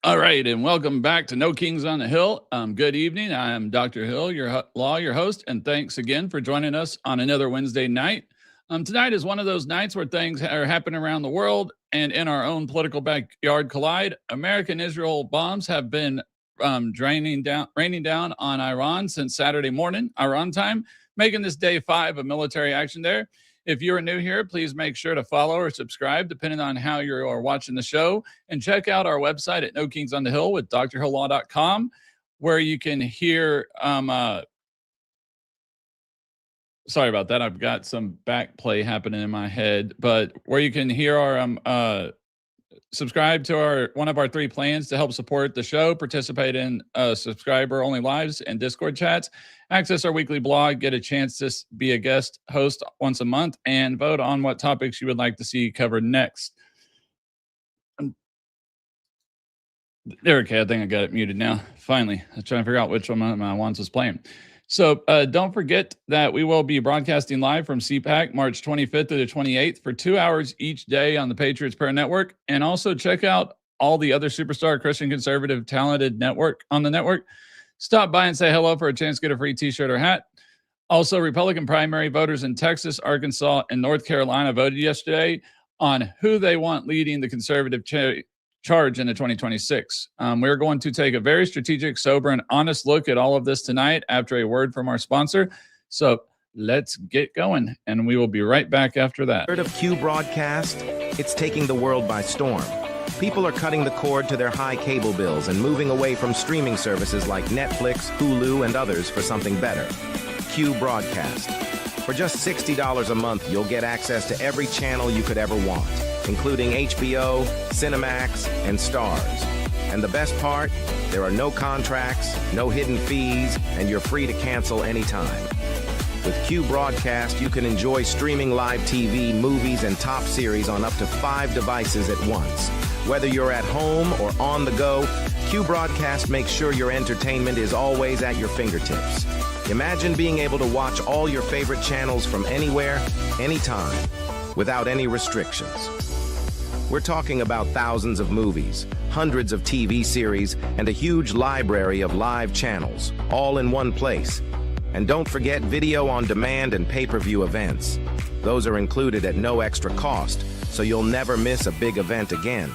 All right, and welcome back to No Kings on the Hill. Good evening. I am Dr. Hill, your host, and thanks again for joining us on another Wednesday night. Tonight is one of those nights where things are happening around the world and in our own political backyard collide. American Israel bombs have been raining down on Iran since Saturday morning, Iran time, making this day 5 of military action there. If you are new here, please make sure to follow or subscribe, depending on how you are watching the show. And check out our website at No Kings on the Hill with drhillaw.com, where you can hear. Sorry about that. I've got some back play happening in my head, but where you can hear our subscribe to one of our 3 plans to help support the show, participate in subscriber-only lives and Discord chats, access our weekly blog, get a chance to be a guest host once a month, and vote on what topics you would like to see covered next. Okay, I think I got it muted now. Finally, I was trying to figure out which one of my ones was playing. So don't forget that we will be broadcasting live from CPAC March 25th through the 28th for 2 hours each day on the Patriots Prayer Network. And also check out all the other superstar Christian conservative talented network on the network. Stop by and say hello for a chance to get a free t-shirt or hat. Also, Republican primary voters in Texas, Arkansas, and North Carolina voted yesterday on who they want leading the conservative charge into 2026. We're going to take a very strategic, sober, and honest look at all of this tonight after a word from our sponsor. So let's get going, and we will be right back after that. Heard of Q broadcast? It's taking the world by storm. People are cutting the cord to their high cable bills and moving away from streaming services like Netflix, Hulu, and others for something better. Q broadcast. For just $60 a month, you'll get access to every channel you could ever want, including HBO, Cinemax, and Stars. And the best part, there are no contracts, no hidden fees, and you're free to cancel anytime. With Q Broadcast, you can enjoy streaming live TV, movies, and top series on up to 5 devices at once. Whether you're at home or on the go, Q Broadcast makes sure your entertainment is always at your fingertips. Imagine being able to watch all your favorite channels from anywhere, anytime, without any restrictions. We're talking about thousands of movies, hundreds of TV series, and a huge library of live channels, all in one place. And don't forget video on demand and pay-per-view events. Those are included at no extra cost, so you'll never miss a big event again.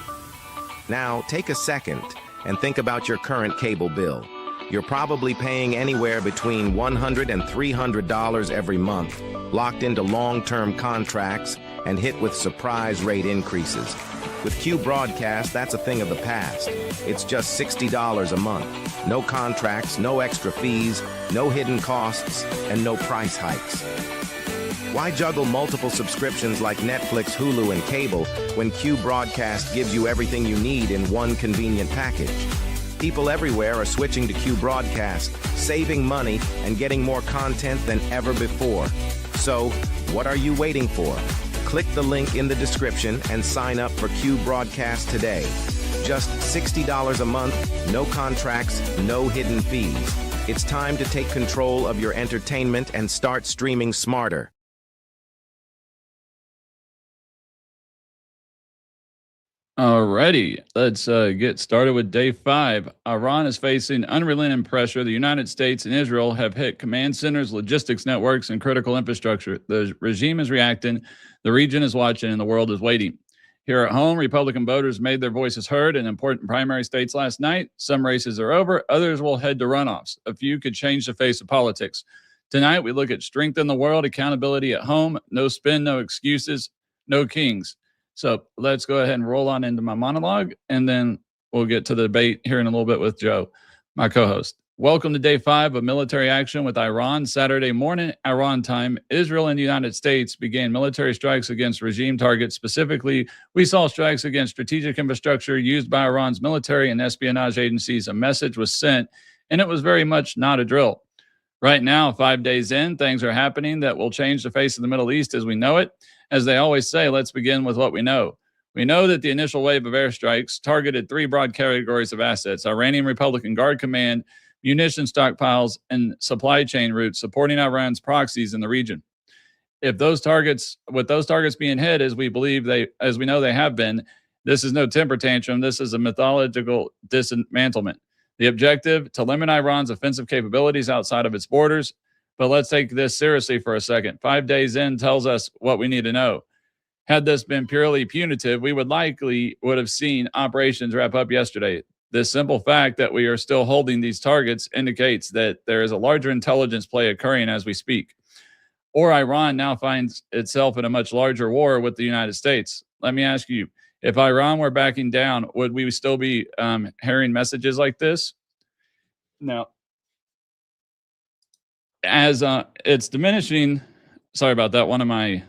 Now, take a second and think about your current cable bill. You're probably paying anywhere between $100 and $300 every month, locked into long-term contracts and hit with surprise rate increases. With Q Broadcast, that's a thing of the past. It's just $60 a month. No contracts, no extra fees, no hidden costs, and no price hikes. Why juggle multiple subscriptions like Netflix, Hulu, and cable when Q Broadcast gives you everything you need in one convenient package? People everywhere are switching to Q Broadcast, saving money and getting more content than ever before. So, what are you waiting for? Click the link in the description and sign up for Q Broadcast today. Just $60 a month, no contracts, no hidden fees. It's time to take control of your entertainment and start streaming smarter. Alrighty, let's get started with day 5. Iran is facing unrelenting pressure. The United States and Israel have hit command centers, logistics networks, and critical infrastructure. The regime is reacting, the region is watching, and the world is waiting. Here at home, Republican voters made their voices heard in important primary states last night. Some races are over, others will head to runoffs. A few could change the face of politics. Tonight, we look at strength in the world, accountability at home, no spin, no excuses, no kings. So let's go ahead and roll on into my monologue, and then we'll get to the debate here in a little bit with Joe, my co-host. Welcome to day 5 of military action with Iran. Saturday morning, Iran time, Israel and the United States began military strikes against regime targets. Specifically, we saw strikes against strategic infrastructure used by Iran's military and espionage agencies. A message was sent, and it was very much not a drill. Right now, 5 days in, things are happening that will change the face of the Middle East as we know it. As they always say, let's begin with what we know. We know that the initial wave of airstrikes targeted 3 broad categories of assets: Iranian Republican Guard Command, munition stockpiles, and supply chain routes supporting Iran's proxies in the region. With those targets being hit, as we know they have been, This is no temper tantrum. This is a mythological dismantlement. The objective, to limit Iran's offensive capabilities outside of its borders. But let's take this seriously for a second. 5 days in tells us what we need to know. Had this been purely punitive, we would have seen operations wrap up yesterday. This simple fact that we are still holding these targets indicates that there is a larger intelligence play occurring as we speak. Or Iran now finds itself in a much larger war with the United States. Let me ask you, if Iran were backing down, would we still be hearing messages like this? No. As it's diminishing, sorry about that. One of my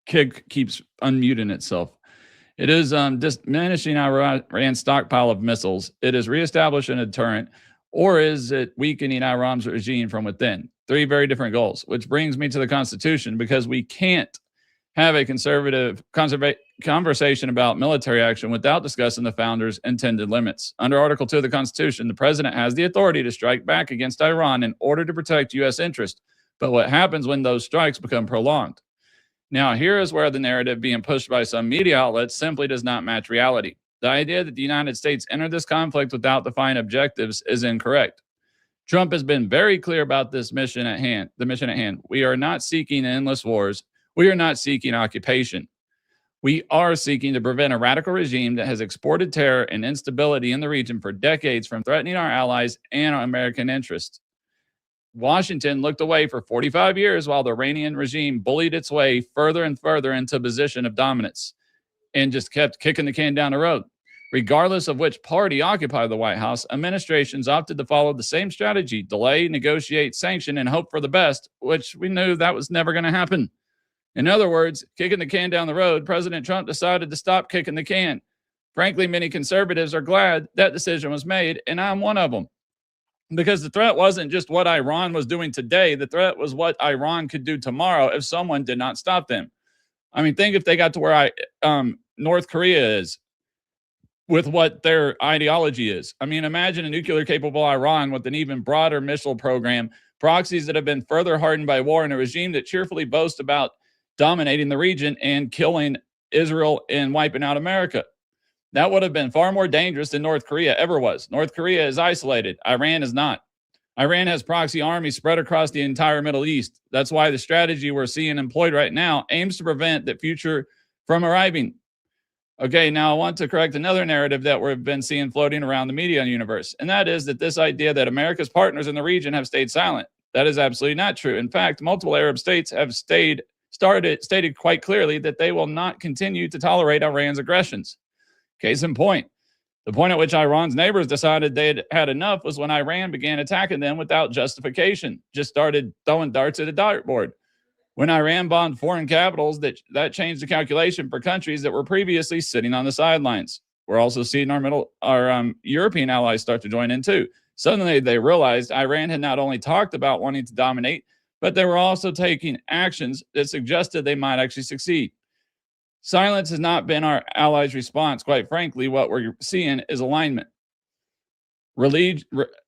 kid keeps unmuting itself. It is diminishing Iran's stockpile of missiles. It is reestablishing a deterrent, or is it weakening Iran's regime from within? Three very different goals, which brings me to the Constitution, because we can't have a conversation about military action without discussing the founders' intended limits. Under Article 2 of the Constitution, the president has the authority to strike back against Iran in order to protect U.S. interests. But what happens when those strikes become prolonged? Now, here is where the narrative being pushed by some media outlets simply does not match reality. The idea that the United States entered this conflict without defined objectives is incorrect. Trump has been very clear about this mission at hand. The mission at hand. We are not seeking endless wars. We are not seeking occupation. We are seeking to prevent a radical regime that has exported terror and instability in the region for decades from threatening our allies and our American interests. Washington looked away for 45 years while the Iranian regime bullied its way further and further into a position of dominance and just kept kicking the can down the road. Regardless of which party occupied the White House, administrations opted to follow the same strategy: delay, negotiate, sanction, and hope for the best, which we knew that was never going to happen. In other words, kicking the can down the road, President Trump decided to stop kicking the can. Frankly, many conservatives are glad that decision was made, and I'm one of them. Because the threat wasn't just what Iran was doing today. The threat was what Iran could do tomorrow if someone did not stop them. I mean, think if they got to where North Korea is with what their ideology is. I mean, imagine a nuclear-capable Iran with an even broader missile program, proxies that have been further hardened by war, and a regime that cheerfully boasts about dominating the region and killing Israel and wiping out America. That would have been far more dangerous than North Korea ever was. North Korea is isolated. Iran is not. Iran has proxy armies spread across the entire Middle East. That's why the strategy we're seeing employed right now aims to prevent the future from arriving. Okay, now I want to correct another narrative that we've been seeing floating around the media universe, and that is that this idea that America's partners in the region have stayed silent. That is absolutely not true. In fact, multiple Arab states have stated quite clearly that they will not continue to tolerate Iran's aggressions. Case in point, the point at which Iran's neighbors decided they had had enough was when Iran began attacking them without justification, just started throwing darts at a dartboard. When Iran bombed foreign capitals, that changed the calculation for countries that were previously sitting on the sidelines. We're also seeing our European allies start to join in too. Suddenly, they realized Iran had not only talked about wanting to dominate, but they were also taking actions that suggested they might actually succeed. Silence has not been our allies' response. Quite frankly, what we're seeing is alignment.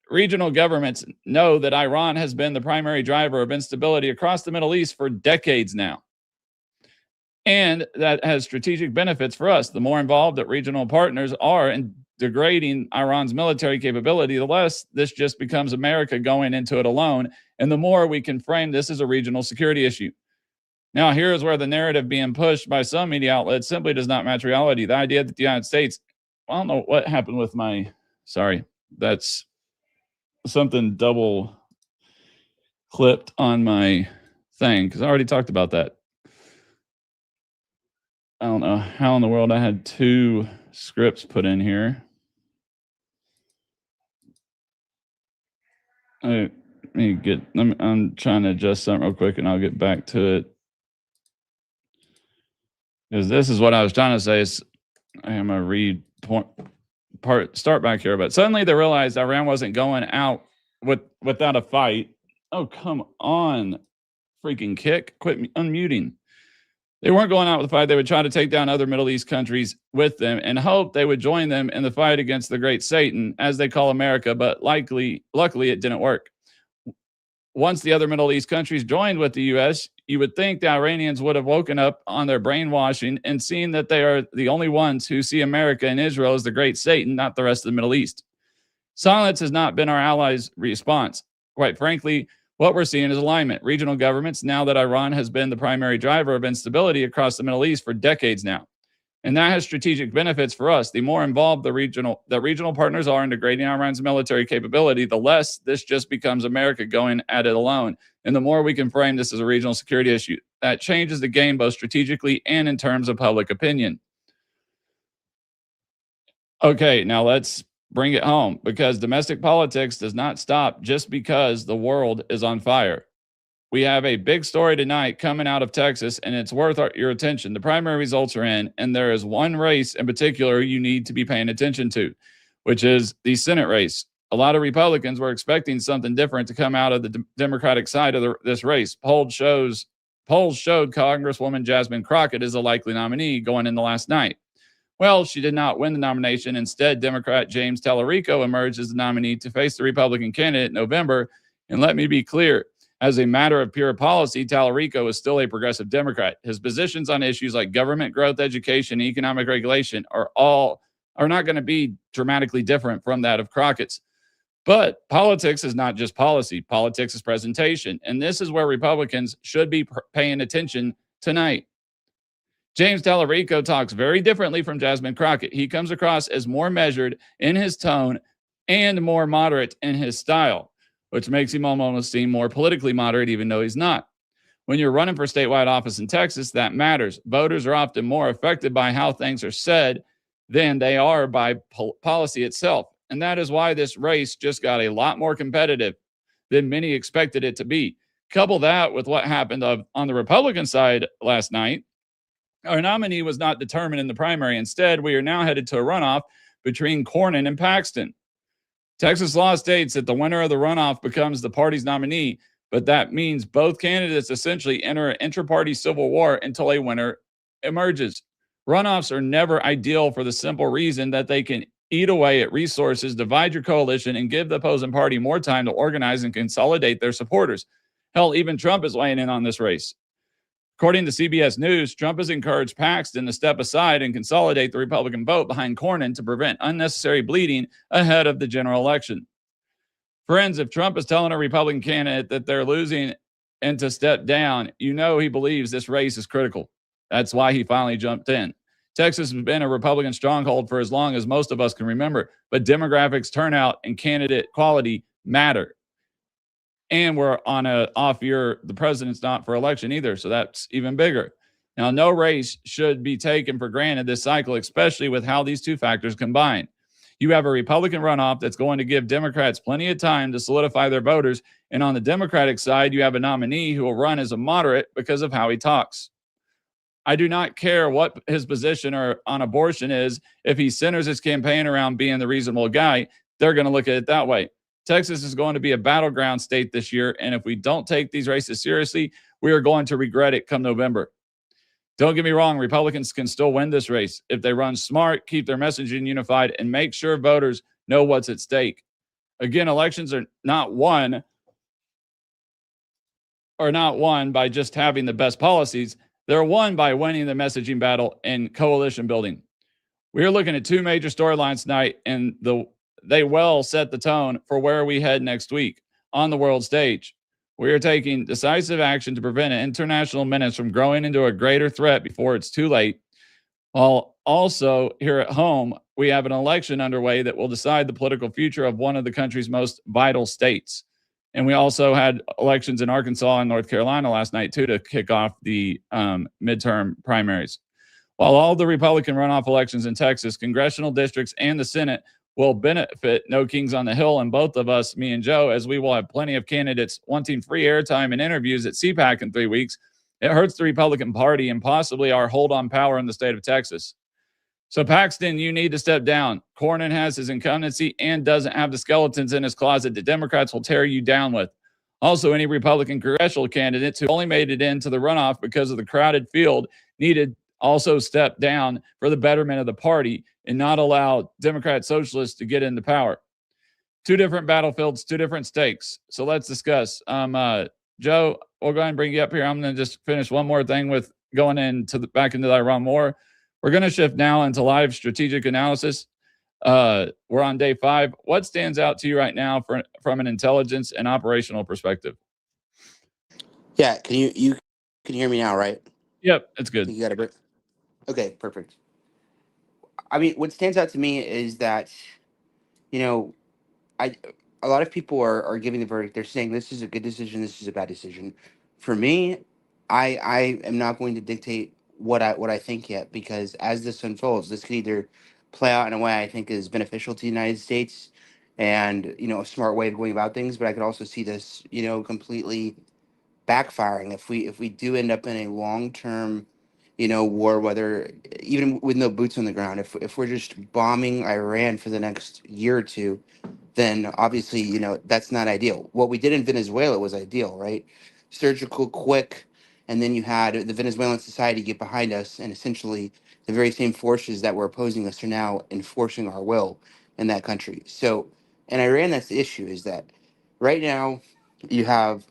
Regional governments know that Iran has been the primary driver of instability across the Middle East for decades now. And that has strategic benefits for us. The more involved that regional partners are in degrading Iran's military capability, the less this just becomes America going into it alone, and the more we can frame this as a regional security issue. Now, here is where the narrative being pushed by some media outlets simply does not match reality. The idea that the United States, I don't know what happened with that's something double clipped on my thing, because I already talked about that. I don't know how in the world I had two scripts put in here. I'm trying to adjust something real quick and I'll get back to it. Because this is what I was trying to say. I'm going to read start back here. But suddenly they realized Iran wasn't going out without a fight. Oh, come on. Freaking kick. Quit unmuting. They weren't going out with a fight. They would try to take down other Middle East countries with them and hope they would join them in the fight against the great Satan, as they call America. But luckily, it didn't work. Once the other Middle East countries joined with the U.S., You would think the Iranians would have woken up on their brainwashing and seen that they are the only ones who see America and Israel as the great Satan, not the rest of the Middle East. Silence has not been our allies' response. Quite frankly, what we're seeing is alignment. Regional governments, now that Iran has been the primary driver of instability across the Middle East for decades now. And that has strategic benefits for us. The more involved the regional partners are in degrading Iran's military capability, the less this just becomes America going at it alone. And the more we can frame this as a regional security issue, that changes the game both strategically and in terms of public opinion. Okay, now let's bring it home, because domestic politics does not stop just because the world is on fire. We have a big story tonight coming out of Texas, and it's worth your attention. The primary results are in, and there is one race in particular you need to be paying attention to, which is the Senate race. A lot of Republicans were expecting something different to come out of the Democratic side of this race. Polls showed Congresswoman Jasmine Crockett is a likely nominee going into last night. Well, she did not win the nomination. Instead, Democrat James Tallarico emerged as the nominee to face the Republican candidate in November. And let me be clear, as a matter of pure policy, Tallarico is still a progressive Democrat. His positions on issues like government growth, education, and economic regulation are not going to be dramatically different from that of Crockett's. But politics is not just policy. Politics is presentation. And this is where Republicans should be paying attention tonight. James Tallarico talks very differently from Jasmine Crockett. He comes across as more measured in his tone and more moderate in his style, which makes him almost seem more politically moderate, even though he's not. When you're running for statewide office in Texas, that matters. Voters are often more affected by how things are said than they are by policy itself. And that is why this race just got a lot more competitive than many expected it to be. Couple that with what happened on the Republican side last night. Our nominee was not determined in the primary. Instead, we are now headed to a runoff between Cornyn and Paxton. Texas law states that the winner of the runoff becomes the party's nominee, but that means both candidates essentially enter an intra-party civil war until a winner emerges. Runoffs are never ideal for the simple reason that they can eat away at resources, divide your coalition, and give the opposing party more time to organize and consolidate their supporters. Hell, even Trump is weighing in on this race. According to CBS News, Trump has encouraged Paxton to step aside and consolidate the Republican vote behind Cornyn to prevent unnecessary bleeding ahead of the general election. Friends, if Trump is telling a Republican candidate that they're losing and to step down, you know he believes this race is critical. That's why he finally jumped in. Texas has been a Republican stronghold for as long as most of us can remember, but demographics, turnout, and candidate quality matter. And we're on an off year. The president's not for election either, so that's even bigger. Now, no race should be taken for granted this cycle, especially with how these two factors combine. You have a Republican runoff that's going to give Democrats plenty of time to solidify their voters, and on the Democratic side, you have a nominee who will run as a moderate because of how he talks. I do not care what his position on abortion is. If he centers his campaign around being the reasonable guy, they're going to look at it that way. Texas is going to be a battleground state this year, and if we don't take these races seriously, we are going to regret it come November. Don't get me wrong, Republicans can still win this race if they run smart, keep their messaging unified, and make sure voters know what's at stake. Again, elections are not won by just having the best policies. They're won by winning the messaging battle and coalition building. We are looking at two major storylines tonight, and they well set the tone for where we head next week on the world stage. We are taking decisive action to prevent an international menace from growing into a greater threat before it's too late. While also here at home, we have an election underway that will decide the political future of one of the country's most vital states. And we also had elections in Arkansas and North Carolina last night, too, to kick off the midterm primaries. While all the Republican runoff elections in Texas, congressional districts, and the Senate will benefit No Kings on the Hill and both of us, me and Joe, as we will have plenty of candidates wanting free airtime and interviews at CPAC in 3 weeks. It hurts the Republican Party and possibly our hold on power in the state of Texas. So Paxton, you need to step down. Cornyn has his incumbency and doesn't have the skeletons in his closet that Democrats will tear you down with. Also, any Republican congressional candidates who only made it into the runoff because of the crowded field needed also step down for the betterment of the party and not allow Democrat socialists to get into power. Two different battlefields, two different stakes. So let's discuss. Joe, we'll go ahead and bring you up here. I'm going to just finish one more thing with going into back into the Iran war. We're going to shift now into live strategic analysis. We're on day 5. What stands out to you right now from an intelligence and operational perspective? Yeah, you can hear me now, right? Yep, it's good. You got it. Okay, perfect. I mean, what stands out to me is that you know, I a lot of people are giving the verdict. They're saying this is a good decision, this is a bad decision. For me, I am not going to dictate what I think yet, because as this unfolds, this could either play out in a way I think is beneficial to the United States and a smart way of going about things, but I could also see this completely backfiring if we do end up in a long term war, whether even with no boots on the ground. If we're just bombing Iran for the next year or two, then obviously that's not ideal. What we did in Venezuela was ideal, right? Surgical, quick, and then you had the Venezuelan society get behind us, and essentially the very same forces that were opposing us are now enforcing our will in that country. So in Iran, that's the issue, is that right now you have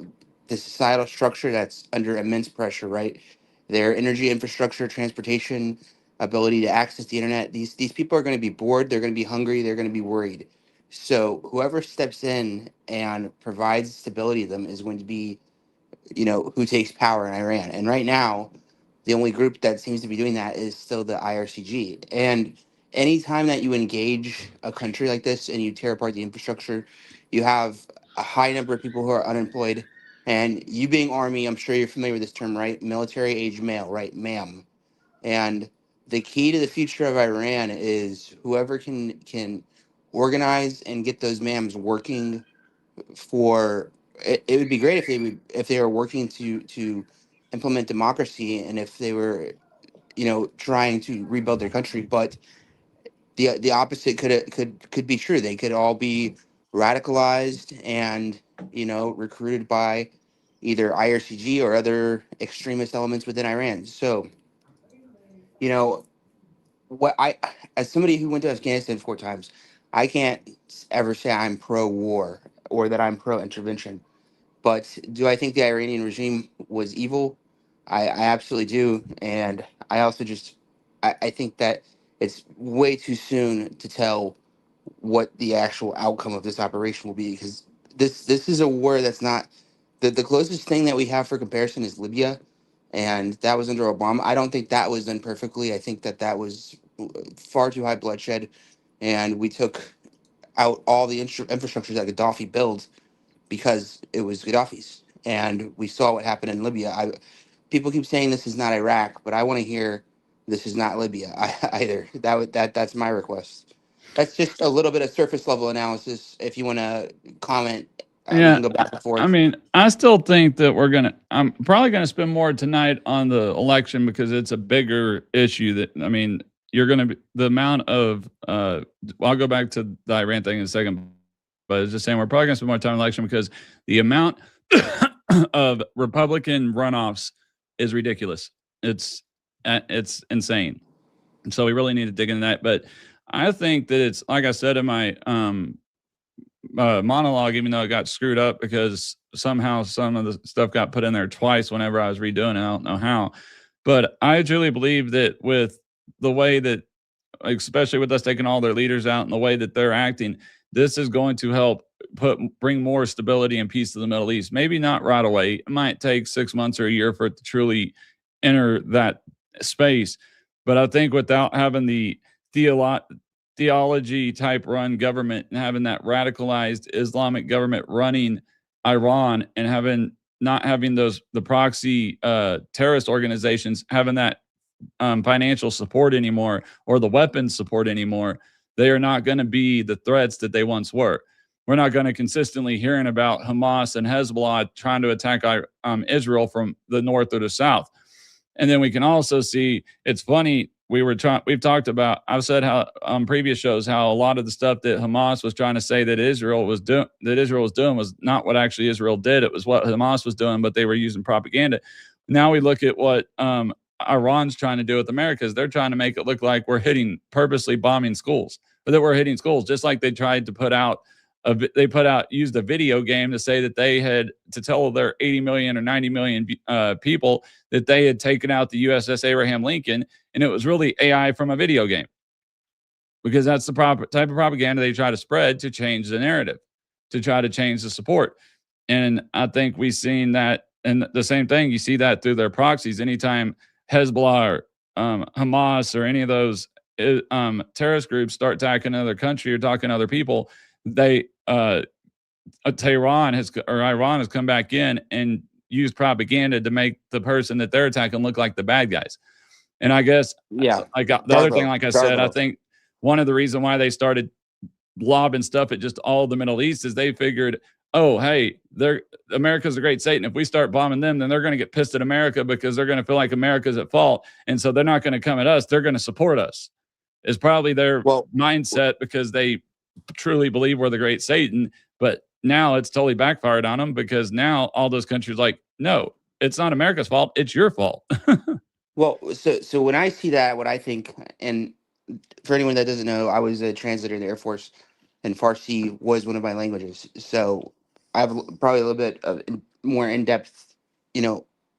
the societal structure that's under immense pressure, right? Their energy infrastructure, transportation, ability to access the internet. These people are going to be bored. They're going to be hungry. They're going to be worried. So whoever steps in and provides stability to them is going to be, who takes power in Iran. And right now, the only group that seems to be doing that is still the IRCG. And anytime that you engage a country like this and you tear apart the infrastructure, you have a high number of people who are unemployed. And you being Army, I'm sure you're familiar with this term, right? Military age male, right? MAM. And the key to the future of Iran is whoever can organize and get those MAMs working for it would be great if they were working to implement democracy, and if they were trying to rebuild their country. But the opposite could be true. They could all be radicalized and recruited by either IRCG or other extremist elements within Iran. So you know what I as somebody who went to Afghanistan 4 times, I can't ever say I'm pro war or that I'm pro intervention. But do I think the Iranian regime was evil? I absolutely do. And I also I think that it's way too soon to tell what the actual outcome of this operation will be, because this is a war that's not the closest thing that we have for comparison is Libya, and that was under Obama. I don't think that was done perfectly. I think that was far too high bloodshed, and we took out all the infrastructure that Gaddafi built because it was Gaddafi's. And we saw what happened in Libya. People keep saying this is not Iraq, but I want to hear this is not Libya either. That's my request. That's just a little bit of surface level analysis. If you want to comment, we Yeah, can go back and I forth. mean, I still think that I'm probably gonna spend more tonight on the election because it's a bigger issue. That I mean, you're gonna be the amount of. Well, I'll go back to the Iran thing in a second, but it's just saying we're probably gonna spend more time on election because the amount of Republican runoffs is ridiculous. It's insane. And so we really need to dig into that. But I think that it's like I said in my monologue, even though it got screwed up because somehow some of the stuff got put in there twice whenever I was redoing it. I don't know how. But I truly believe that with the way that, especially with us taking all their leaders out and the way that they're acting, this is going to help bring more stability and peace to the Middle East. Maybe not right away. It might take 6 months or a year for it to truly enter that space. But I think without having the theolo- theology type run government and having that radicalized Islamic government running Iran and having not having the proxy terrorist organizations having that financial support anymore or the weapons support anymore, they are not going to be the threats that they once were. We're not going to consistently hearing about Hamas and Hezbollah trying to attack Israel from the north or the south. And then we can also see, it's funny, we've talked about, I've said how on previous shows how a lot of the stuff that Hamas was trying to say that Israel was doing was not what actually Israel did. It was what Hamas was doing, but they were using propaganda. Now we look at what Iran's trying to do with America is they're trying to make it look like we're purposely bombing schools, or that we're hitting schools, just like they tried to put out they used a video game to say that they had to tell their 80 million or 90 million people that they had taken out the USS Abraham Lincoln, and it was really AI from a video game, because that's the type of propaganda they try to spread to change the narrative, to try to change the support. And I think we've seen that, and the same thing, you see that through their proxies. Anytime Hezbollah or Hamas or any of those terrorist groups start attacking another country or talking to other people, they Iran has come back in and used propaganda to make the person that they're attacking look like the bad guys. And I guess, Yeah. like the other thing, like I said, I think one of the reasons why they started lobbing stuff at just all the Middle East is they figured, oh, hey, America's a great Satan. If we start bombing them, then they're going to get pissed at America because they're going to feel like America's at fault. And so they're not going to come at us. They're going to support us. Is probably their mindset, because they truly believe we're the great Satan. But now it's totally backfired on them, because now all those countries like, no, it's not America's fault. It's your fault. Well, so when I see that, what I think, and for anyone that doesn't know, I was a translator in the Air Force, and Farsi was one of my languages. So I have probably a little bit of more in-depth,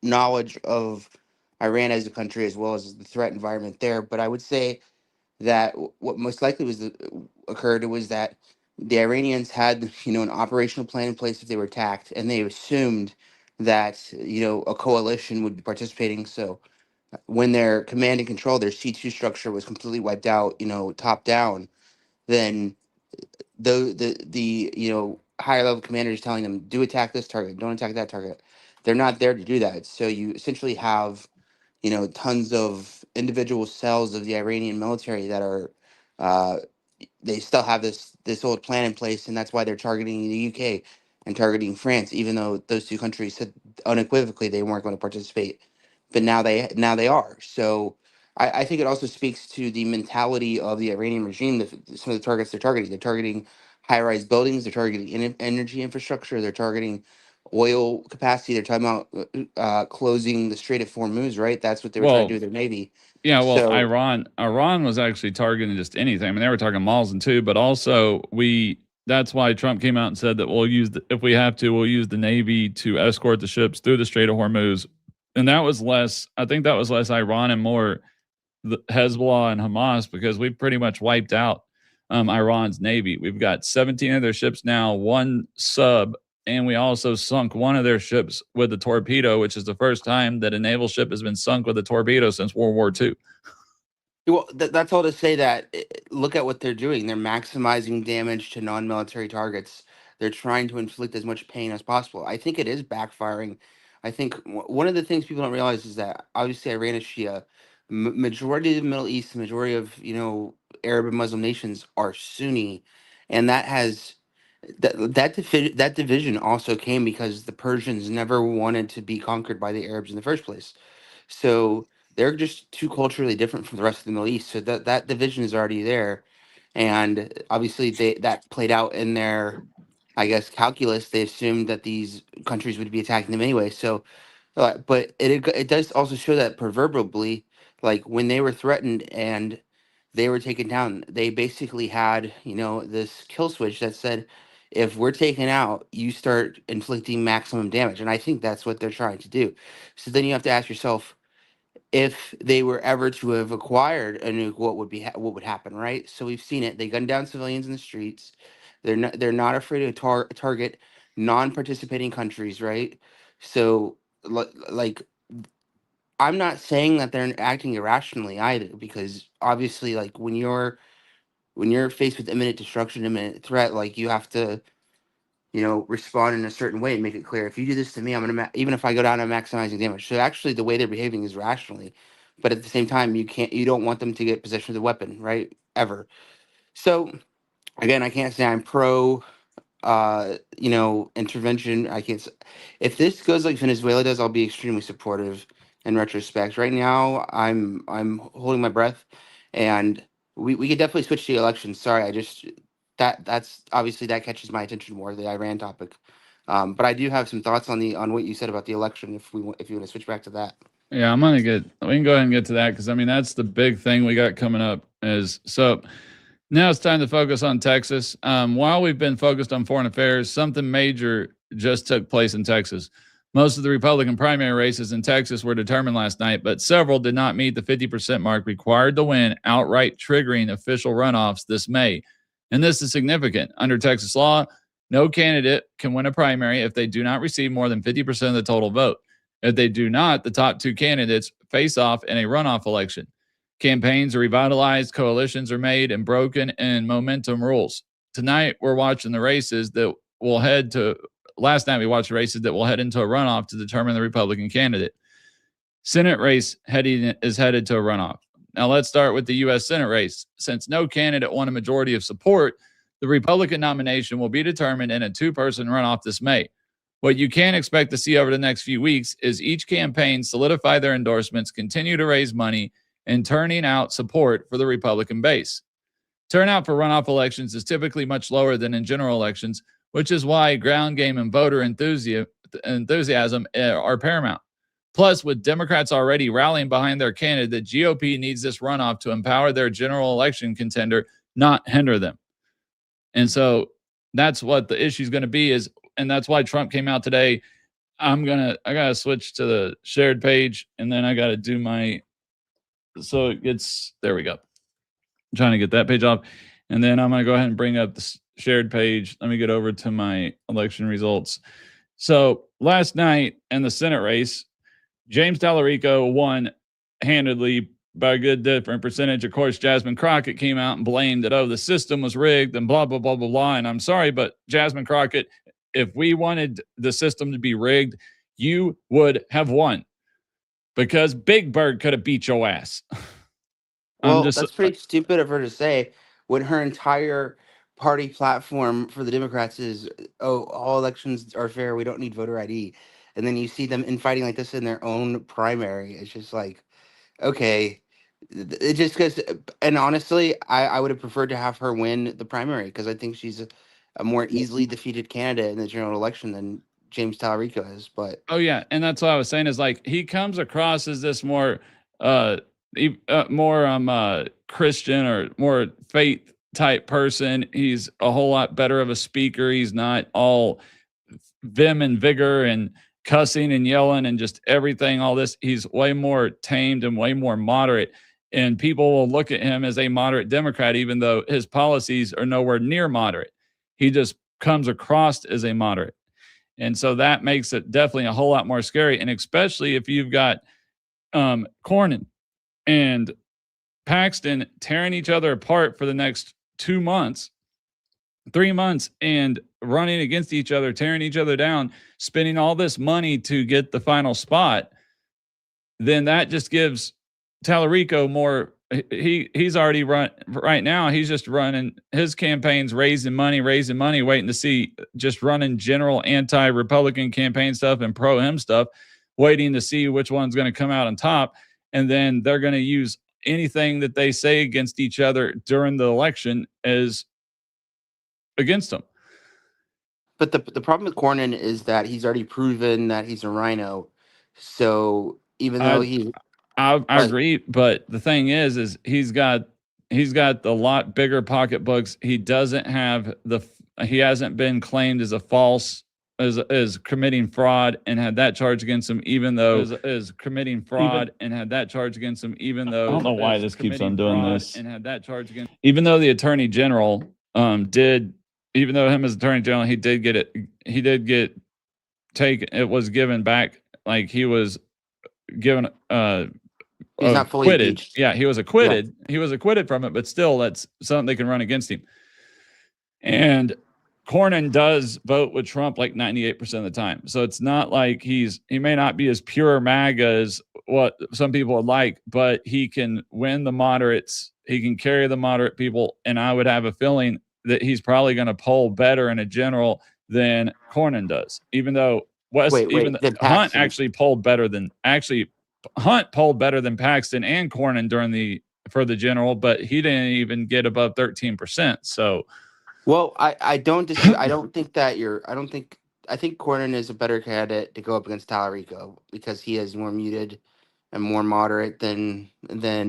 knowledge of Iran as a country, as well as the threat environment there. But I would say that what most likely occurred was that the Iranians had, an operational plan in place if they were attacked, and they assumed that, a coalition would be participating. So when their command and control, their C2 structure was completely wiped out, top down, then the higher level commanders telling them, do attack this target, don't attack that target. They're not there to do that. So you essentially have, tons of individual cells of the Iranian military that are, uh, they still have this old plan in place, and that's why they're targeting the UK and targeting France, even though those two countries said unequivocally they weren't going to participate, but now they are. So I think it also speaks to the mentality of the Iranian regime. Some of the targets they're targeting high-rise buildings, they're targeting energy infrastructure, they're targeting oil capacity. They're talking about closing the Strait of Hormuz, right? That's what they were trying to do with their navy. Yeah, well, So Iran was actually targeting just anything. I mean, they were targeting malls and too, but also that's why Trump came out and said that if we have to, we'll use the Navy to escort the ships through the Strait of Hormuz. And I think that was less Iran and more the Hezbollah and Hamas, because we've pretty much wiped out Iran's Navy. We've got 17 of their ships now, one sub, and we also sunk one of their ships with a torpedo, which is the first time that a naval ship has been sunk with a torpedo since World War II. well, that's all to say that look at what they're doing. They're maximizing damage to non-military targets. They're trying to inflict as much pain as possible. I think it is backfiring. I think one of the things people don't realize is that obviously Iran is Shia. Majority of the Middle East, the majority of Arab and Muslim nations are Sunni, and that division also came because the Persians never wanted to be conquered by the Arabs in the first place. So they're just too culturally different from the rest of the Middle East. So that division is already there, and obviously that played out in their, I guess, calculus. They assumed that these countries would be attacking them anyway. So, but it does also show that proverbially, like when they were threatened and they were taken down, they basically had this kill switch that said, if we're taken out, you start inflicting maximum damage. And I think that's what they're trying to do. So then you have to ask yourself, if they were ever to have acquired a nuke, what would happen, right? So we've seen it. They gun down civilians in the streets. They're not afraid to target non-participating countries, right? So like I'm not saying that they're acting irrationally either, because obviously, like when you're faced with imminent destruction, imminent threat, like you have to respond in a certain way and make it clear. If you do this to me, I'm gonna even if I go down, I'm maximizing damage. So actually, the way they're behaving is rationally, but at the same time, you don't want them to get possession of the weapon, right? Ever. So again, I can't say I'm pro intervention. I can't if this goes like Venezuela does, I'll be extremely supportive in retrospect. Right now, I'm holding my breath, and we could definitely switch to the election. Sorry, I just that's obviously that catches my attention more, the Iran topic. But I do have some thoughts on what you said about the election. If you want to switch back to that. Yeah, we can go ahead and get to that, because I mean that's the big thing we got coming up. Now it's time to focus on Texas. While we've been focused on foreign affairs, something major just took place in Texas. Most of the Republican primary races in Texas were determined last night, but several did not meet the 50% mark required to win, outright triggering official runoffs this May. And this is significant. Under Texas law, no candidate can win a primary if they do not receive more than 50% of the total vote. If they do not, the top two candidates face off in a runoff election. Campaigns are revitalized, coalitions are made and broken, and momentum rules. Tonight, we're watching the races that will head to. Last night, we watched races that will head into a runoff to determine the Republican candidate. Senate race is headed to a runoff. Now, let's start with the U.S. Senate race. Since no candidate won a majority of support, the Republican nomination will be determined in a two-person runoff this May. What you can expect to see over the next few weeks is each campaign solidify their endorsements, continue to raise money, and turning out support for the Republican base. Turnout for runoff elections is typically much lower than in general elections, which is why ground game and voter enthusiasm are paramount. Plus, with Democrats already rallying behind their candidate, the GOP needs this runoff to empower their general election contender, not hinder them. And so that's what the issue is going to be and that's why Trump came out today. I gotta switch to the shared page, and then I gotta do my, so it gets, there we go. I'm trying to get that page off. And then I'm going to go ahead and bring up the shared page. Let me get over to my election results. So last night in the Senate race, James Tallarico won handedly by a good different percentage. Of course, Jasmine Crockett came out and blamed that, the system was rigged and blah, blah, blah, blah, blah. And I'm sorry, but Jasmine Crockett, if we wanted the system to be rigged, you would have won because Big Bird could have beat your ass. Well, that's pretty stupid of her to say when her entire party platform for the Democrats is, oh, all elections are fair, we don't need voter ID. And then you see them infighting like this in their own primary. It's just like, okay. It just because, and honestly, I would have preferred to have her win the primary because I think she's a more easily defeated candidate in the general election than James Tallarico is. But oh yeah, and that's what I was saying is like he comes across as this more Christian or more faith type person. He's a whole lot better of a speaker. He's not all vim and vigor and cussing and yelling and just everything, all this. He's way more tamed and way more moderate. And people will look at him as a moderate Democrat, even though his policies are nowhere near moderate. He just comes across as a moderate. And so that makes it definitely a whole lot more scary. And especially if you've got Cornyn and Paxton tearing each other apart for the next 2 months, 3 months, and running against each other, tearing each other down, spending all this money to get the final spot, then that just gives Tallarico more. He's already run right now. He's just running his campaigns, raising money, waiting to see, just running general anti-Republican campaign stuff and pro-him stuff, waiting to see which one's going to come out on top. And then they're going to use anything that they say against each other during the election as against them. But the problem with Cornyn is that he's already proven that he's a rhino. So even though I agree, but the thing is he's got the lot bigger pocketbooks. He doesn't have he hasn't been claimed as a false as committing fraud and had that charge against him, even though is committing fraud and had that charge against him, even though I don't know why this keeps on doing this. And had that charge against, even though the attorney general even though him as attorney general, he did get it was given back, like he was given he's not fully acquitted. impeached. Yeah, he was acquitted. Yeah. He was acquitted from it, but still that's something they can run against him. And Cornyn does vote with Trump like 98% of the time. So it's not like he may not be as pure MAGA as what some people would like, but he can win the moderates. He can carry the moderate people. And I would have a feeling that he's probably going to poll better in a general than Cornyn does, even though Hunt actually polled better than Paxton and Cornyn for the general, but he didn't even get above 13%. So, well, I don't disagree. I think Cornyn is a better candidate to go up against Tallarico because he is more muted and more moderate than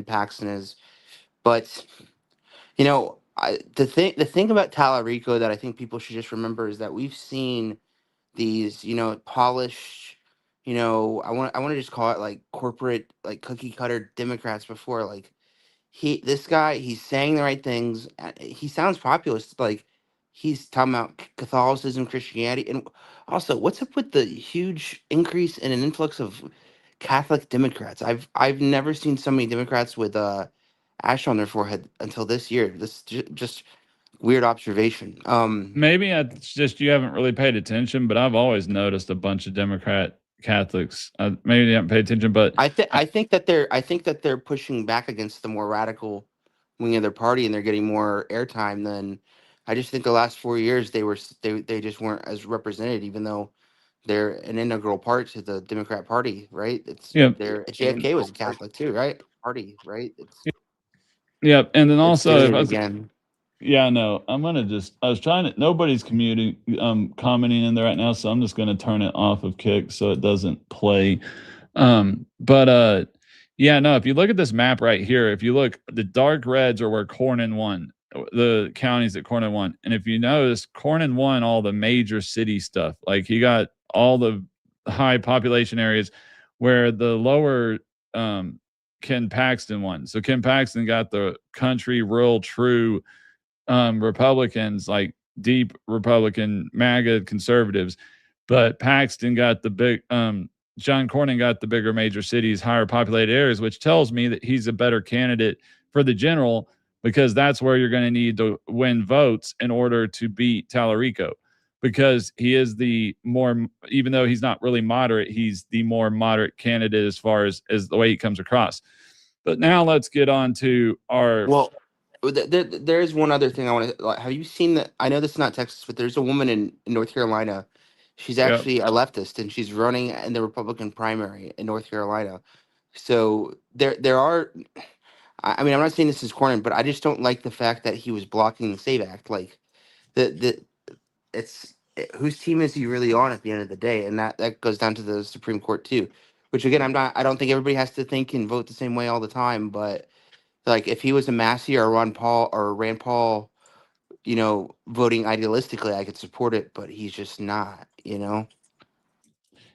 Paxton is. But the thing about Tallarico that I think people should just remember is that we've seen these, polished, I want to just call it like corporate, like cookie cutter Democrats before. Like this guy, he's saying the right things. He sounds populist, like he's talking about Catholicism, Christianity, and also what's up with the huge increase in an influx of Catholic Democrats? I've never seen so many Democrats with ash on their forehead until this year. This just weird observation. Maybe it's just you haven't really paid attention, but I've always noticed a bunch of Democrat Catholics. Maybe they haven't paid attention, but I think that they're pushing back against the more radical wing of their party, and they're getting more airtime than. I just think the last 4 years they just weren't as represented, even though they're an integral part to the Democrat Party, right? yeah, JFK was a Catholic too, right? Party, right? yeah, and then It's also doing if it I was, again. yeah, no, I'm gonna just. I was trying to. Nobody's commenting in there right now, so I'm just gonna turn it off of Kick so it doesn't play. But yeah, no. If you look at this map right here, if you look, the dark reds are where Cornyn won, the counties that Cornyn won, and if you notice, Cornyn won all the major city stuff. Like he got all the high population areas, where the lower Ken Paxton won. So Ken Paxton got the country, rural, true Republicans, like deep Republican MAGA conservatives, but Paxton got the big John Cornyn got the bigger major cities, higher populated areas, which tells me that he's a better candidate for the general, because that's where you're going to need to win votes in order to beat Tallarico, because he is the more, even though he's not really moderate, he's the more moderate candidate as far as the way he comes across. But now let's get on to our. Well, there is one other thing I want to. Like, have you seen that? I know this is not Texas, but there's a woman in North Carolina. She's Yeah. actually a leftist, and she's running in the Republican primary in North Carolina. So there are. I mean, I'm not saying this is Cornyn, but I just don't like the fact that he was blocking the Save Act. Like the whose team is he really on at the end of the day, and that goes down to the Supreme Court too. Which again, I don't think everybody has to think and vote the same way all the time, but like if he was a Massey or Ron Paul or Rand Paul, voting idealistically, I could support it, but he's just not.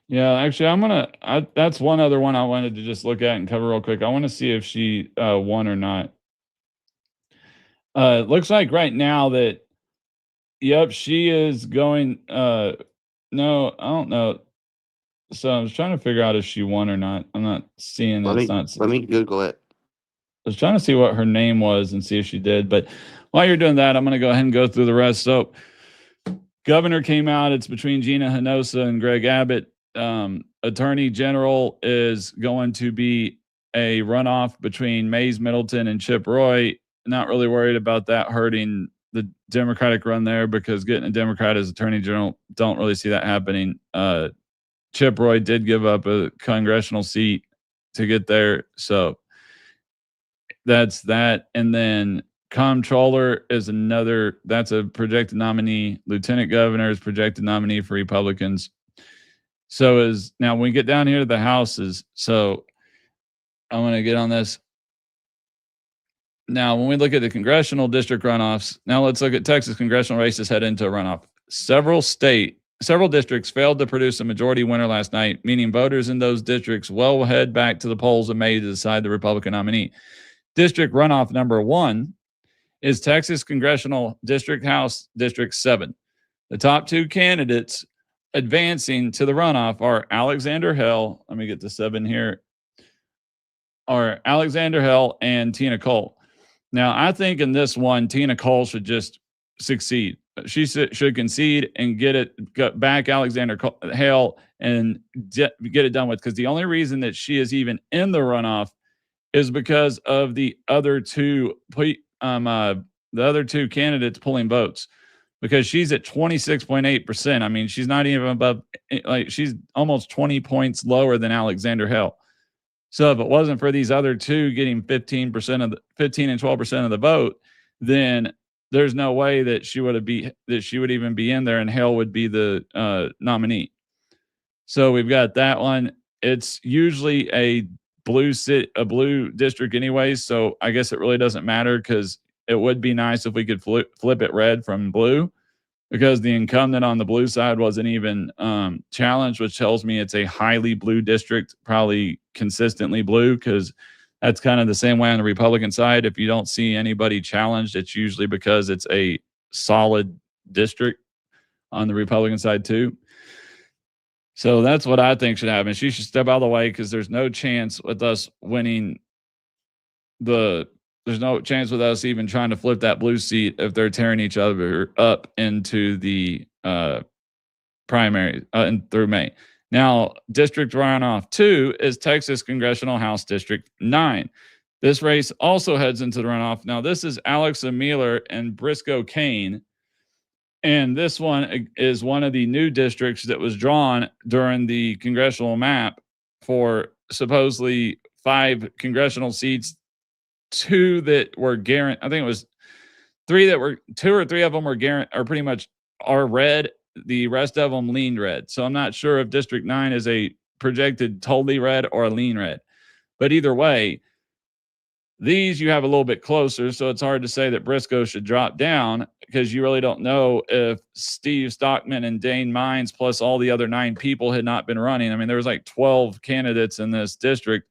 Yeah, actually, that's one other one I wanted to just look at and cover real quick. I want to see if she won or not. It looks like right now that, yep, she is going. No, I don't know. So I was trying to figure out if she won or not. I'm not seeing it. Let me Google it. I was trying to see what her name was and see if she did. But while you're doing that, I'm going to go ahead and go through the rest. So, governor came out. It's between Gina Hinosa and Greg Abbott. Attorney General is going to be a runoff between Mays Middleton and Chip Roy. Not really worried about that hurting the Democratic run there, because getting a Democrat as Attorney General, don't really see that happening. Chip Roy did give up a congressional seat to get there. So that's that. And then comptroller is that's a projected nominee. Lieutenant governor is projected nominee for Republicans. So now when we get down here to the houses, so I want to get on this. Now, when we look at the congressional district runoffs, now let's look at Texas congressional races head into a runoff. Several districts failed to produce a majority winner last night, meaning voters in those districts will head back to the polls in May to decide the Republican nominee. District runoff number 1 is Texas Congressional District House District 7. The top 2 candidates advancing to the runoff are Alexander Hell. Let me get to 7 here. Are Alexander Hell and Tina Cole. Now, I think in this one, Tina Cole should just succeed. She should concede and get back Alexander Hale and get it done with. Because the only reason that she is even in the runoff is because of the other two candidates pulling votes. Because she's at 26.8%. I mean, she's not even above, like she's almost 20 points lower than Alexander Hale. So if it wasn't for these other two getting 15% of 15 and 12% of the vote, then there's no way that she would even be in there, and Hale would be the nominee. So we've got that one. It's usually a blue district anyways, so I guess it really doesn't matter, because it would be nice if we could flip it red from blue, because the incumbent on the blue side wasn't even challenged, which tells me it's a highly blue district, probably consistently blue, because that's kind of the same way on the Republican side. If you don't see anybody challenged, it's usually because it's a solid district on the Republican side too. So that's what I think should happen. She should step out of the way, because there's no chance with us winning there's no chance with us even trying to flip that blue seat if they're tearing each other up into the primary and through May. Now, District Runoff 2 is Texas Congressional House District 9. This race also heads into the runoff. Now, this is Alex Miller and Briscoe Kane. And this one is one of the new districts that was drawn during the congressional map for supposedly 5 congressional seats. 2 that were guaranteed. I think it was 3 that were 2 or 3 of them were guaranteed, are pretty much are red. The rest of them lean red. So I'm not sure if District 9 is a projected totally red or a lean red. But either way, these you have a little bit closer. So it's hard to say that Briscoe should drop down, because you really don't know if Steve Stockman and Dane Mines plus all the other 9 people had not been running. I mean, there was like 12 candidates in this district.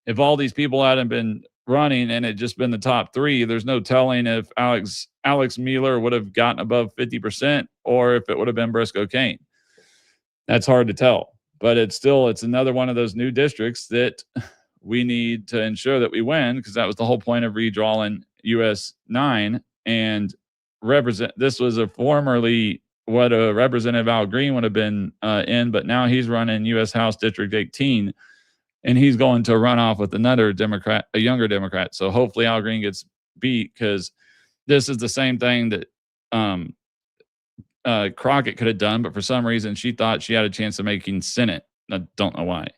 If all these people hadn't been running and it just been the top 3, there's no telling if Alex Mueller would have gotten above 50% or if it would have been Briscoe Kane. That's hard to tell, but it's another one of those new districts that we need to ensure that we win, because that was the whole point of redrawing US 9 and represent. This was a formerly what a Representative Al Green would have been in, but now he's running US House District 18. And he's going to run off with another Democrat, a younger Democrat. So hopefully Al Green gets beat, because this is the same thing that Crockett could have done, but for some reason she thought she had a chance of making Senate. I don't know why.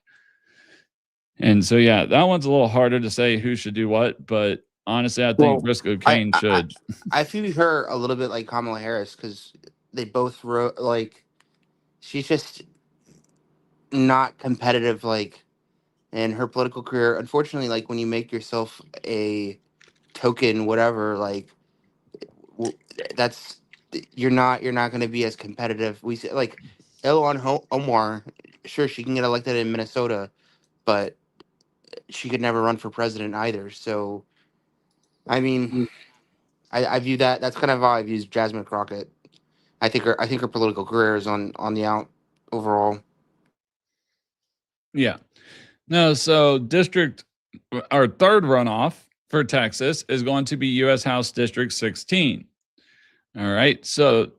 And so, yeah, that one's a little harder to say who should do what, but honestly, I think Briscoe Kane should. I view her a little bit like Kamala Harris, because they both wrote, like, she's just not competitive, like, in her political career. Unfortunately, like, when you make yourself a token whatever, like, that's you're not going to be as competitive. We say, like, Ilhan Omar, sure, she can get elected in Minnesota, but she could never run for president either. So I mean, I view that's kind of how I view Jasmine Crockett. I think her political career is on the out overall. Yeah. No, so our third runoff for Texas is going to be U.S. House District 16. All right. So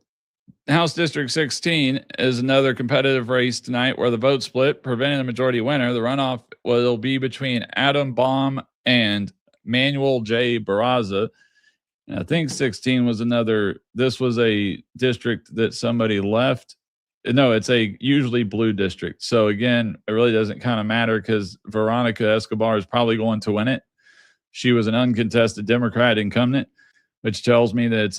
House District 16 is another competitive race tonight where the vote split, preventing the majority winner. The runoff will be between Adam Baum and Manuel J. Barraza. And I think 16 was this was a district that somebody left. No, it's a usually blue district. So again, it really doesn't kind of matter, because Veronica Escobar is probably going to win it. She was an uncontested Democrat incumbent, which tells me that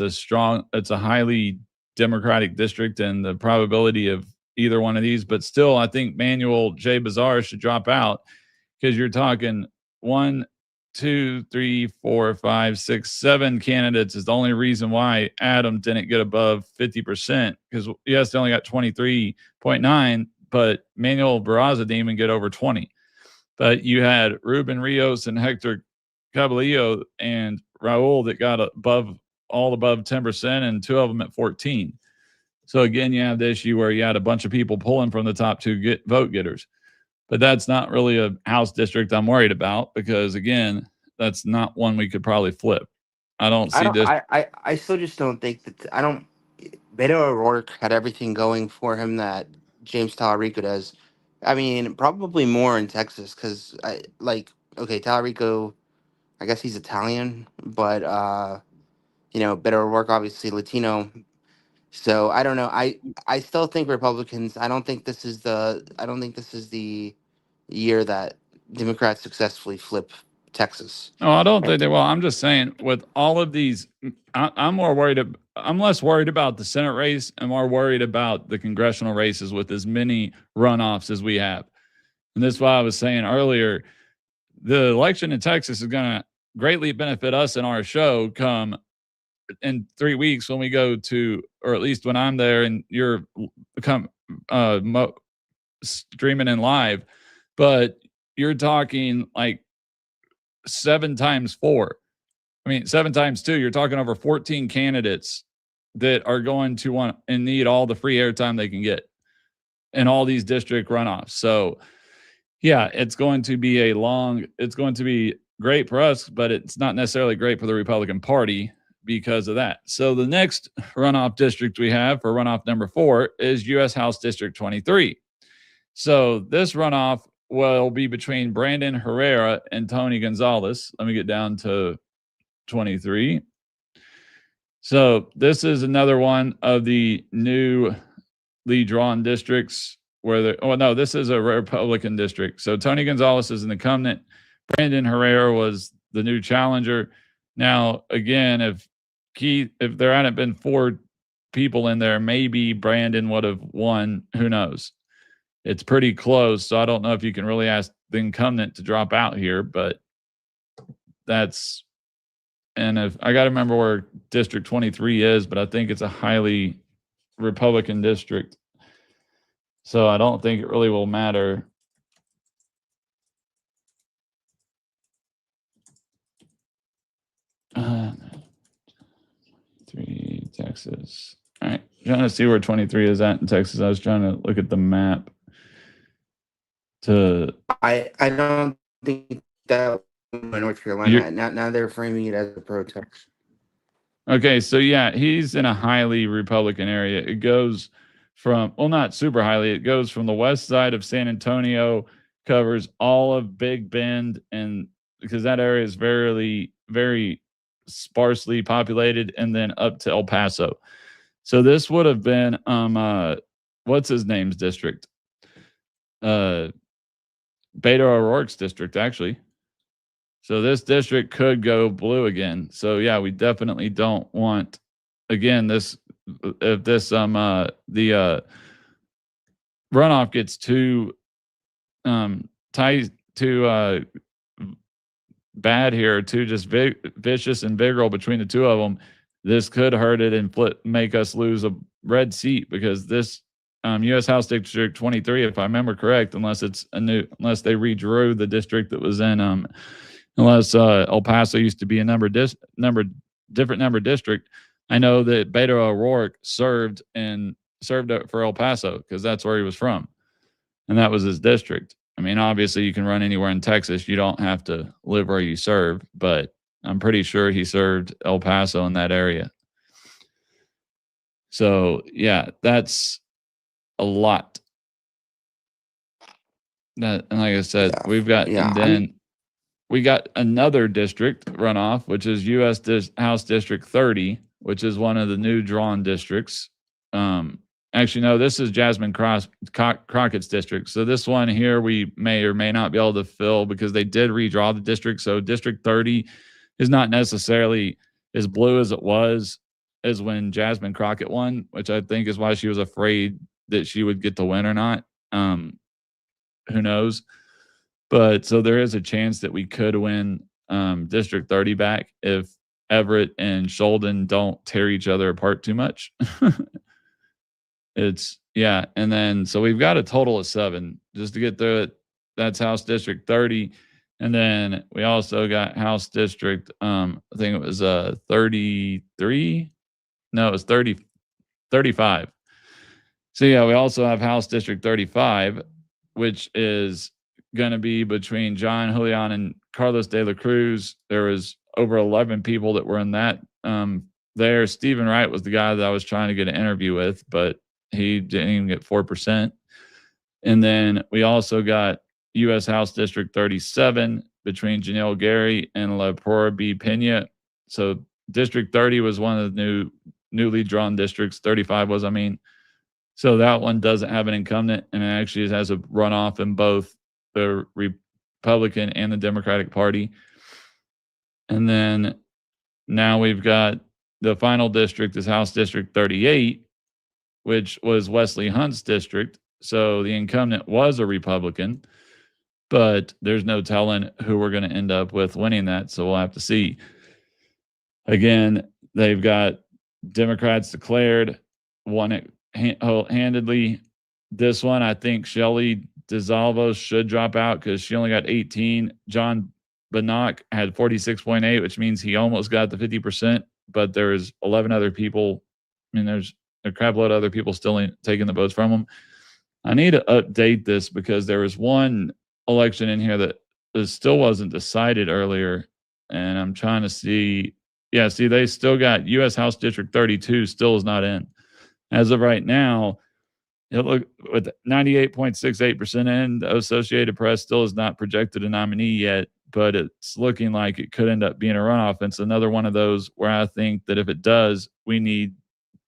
it's a highly Democratic district, and the probability of either one of these. But still, I think Manuel J. Bazar should drop out, because you're talking 1, 2, 3, 4, 5, 6, 7 candidates is the only reason why Adam didn't get above 50%, because yes, they only got 23.9, but Manuel Barraza didn't even get over 20. But you had Ruben Rios and Hector Caballillo and Raul that got above 10%, and 2 of them at 14. So again, you have the issue where you had a bunch of people pulling from the top 2 vote getters. But that's not really a House district I'm worried about, because again, that's not one we could probably flip. I don't see this. I still just don't think that Beto O'Rourke had everything going for him that James Talarico does. I mean, probably more in Texas, because Talarico, I guess he's Italian, but Beto O'Rourke obviously Latino. So I don't know. I still think Republicans. I don't think this is the year that Democrats successfully flip Texas. No, I don't think they will. I'm just saying, with all of these, I'm less worried about the Senate race and more worried about the congressional races with as many runoffs as we have. And that's why I was saying earlier, the election in Texas is going to greatly benefit us in our show come in 3 weeks when we go to, or at least when I'm there and you're come streaming in live. But you're talking like 7 times 4. I mean, 7 times 2, you're talking over 14 candidates that are going to want and need all the free airtime they can get in all these district runoffs. So, yeah, it's going to be great for us, but it's not necessarily great for the Republican Party because of that. So, the next runoff district we have for runoff number 4 is U.S. House District 23. So, this runoff will be between Brandon Herrera and Tony Gonzalez. Let me get down to 23. So this is another one of the newly drawn districts where this is a Republican district. So Tony Gonzalez is an incumbent. Brandon Herrera was the new challenger. Now, again, if there hadn't been 4 people in there, maybe Brandon would have won. Who knows? It's pretty close. So I don't know if you can really ask the incumbent to drop out here, but and if I got to remember where District 23 is, but I think it's a highly Republican district. So I don't think it really will matter. Texas. All right. Trying to see where 23 is at in Texas. I was trying to look at the map. I don't think that in North Carolina. Now they're framing it as a protest. Okay, so yeah, he's in a highly Republican area. It goes from, well, not super highly. It goes from the west side of San Antonio, covers all of Big Bend, and because that area is very, very sparsely populated, and then up to El Paso. So this would have been what's his name's district? Beto O'Rourke's district, actually. So this district could go blue again. So yeah, we definitely don't want, again, if the runoff gets too tight, too bad here, too just vicious and visceral between the two of them, this could hurt it and make us lose a red seat, because this U.S. House District 23, if I remember correct, unless they redrew the district that was in, unless El Paso used to be a different number district. I know that Beto O'Rourke served for El Paso because that's where he was from, and that was his district. I mean, obviously, you can run anywhere in Texas. You don't have to live where you serve, but I'm pretty sure he served El Paso in that area. So, yeah, that's a lot. And like I said, we've got, and then we got another district runoff, which is U.S. House District 30, which is one of the new drawn districts. Actually, no, this is Jasmine Crockett's district. So this one here we may or may not be able to fill because they did redraw the district. So District 30 is not necessarily as blue as it was as when Jasmine Crockett won, which I think is why she was afraid that she would get the win or not. Who knows? But so there is a chance that we could win District 30 back if Everett and Sheldon don't tear each other apart too much. And then so we've got a total of 7 just to get through it. That's House District 30. And then we also got House District, I think it was 33. No, it was 35. So yeah, we also have House District 35, which is going to be between John Julian and Carlos de la Cruz. There was over 11 people that were in that there. Stephen Wright was the guy that I was trying to get an interview with, but he didn't even get 4%. And then we also got U.S. House District 37 between Janelle Gary and La Pura B. Pena. So District 30 was one of the newly drawn districts. 35 was, So that one doesn't have an incumbent, and it actually has a runoff in both the Republican and the Democratic Party. And then now we've got the final district is House District 38, which was Wesley Hunt's district. So the incumbent was a Republican. but there's no telling who we're going to end up with winning that. So we'll have to see. Again, they've got Democrats declared, won it handedly. This one, I think Shelley DeSalvo should drop out because she only got 18. John Bannock had 46.8, which means he almost got the 50%, but there's 11 other people. I mean, there's a crap load of other people still taking the votes from him. I need to update this because there was one election in here that still wasn't decided earlier, and I'm trying to see. Yeah, see, they still got U.S. House District 32 still is not in. As of right now, it look with 98.68% in, the Associated Press still has not projected a nominee yet, but it's looking like it could end up being a runoff. It's another one of those where I think that if it does, we need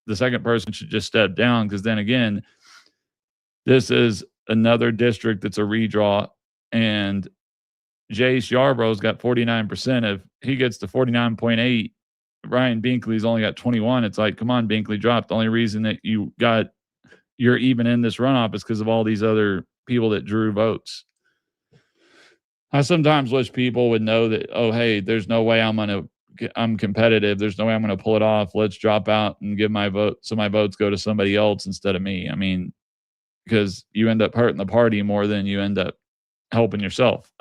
the second person should just step down because then again, this is another district that's a redraw, and Jace Yarborough's got 49%. If he gets to 49.8, Ryan Binkley's only got 21. It's like, come on, Binkley, drop. The only reason that you're even in this runoff is because of all these other people that drew votes. I sometimes wish people would know that, oh, hey, there's no way I'm competitive. There's no way I'm going to pull it off. Let's drop out and give my vote so my votes go to somebody else instead of me. I mean, because you end up hurting the party more than you end up helping yourself.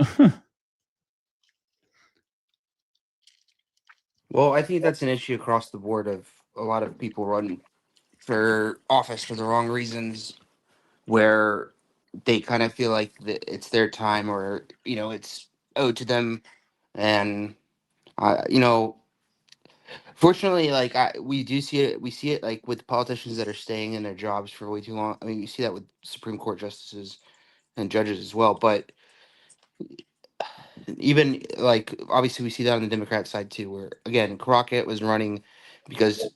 Well, I think that's an issue across the board of a lot of people running for office for the wrong reasons, where they kind of feel like it's their time or it's owed to them, and fortunately, like we see it like with politicians that are staying in their jobs for way too long. I mean, you see that with Supreme Court justices and judges as well, but even like obviously we see that on the Democrat side too, where again Crockett was running because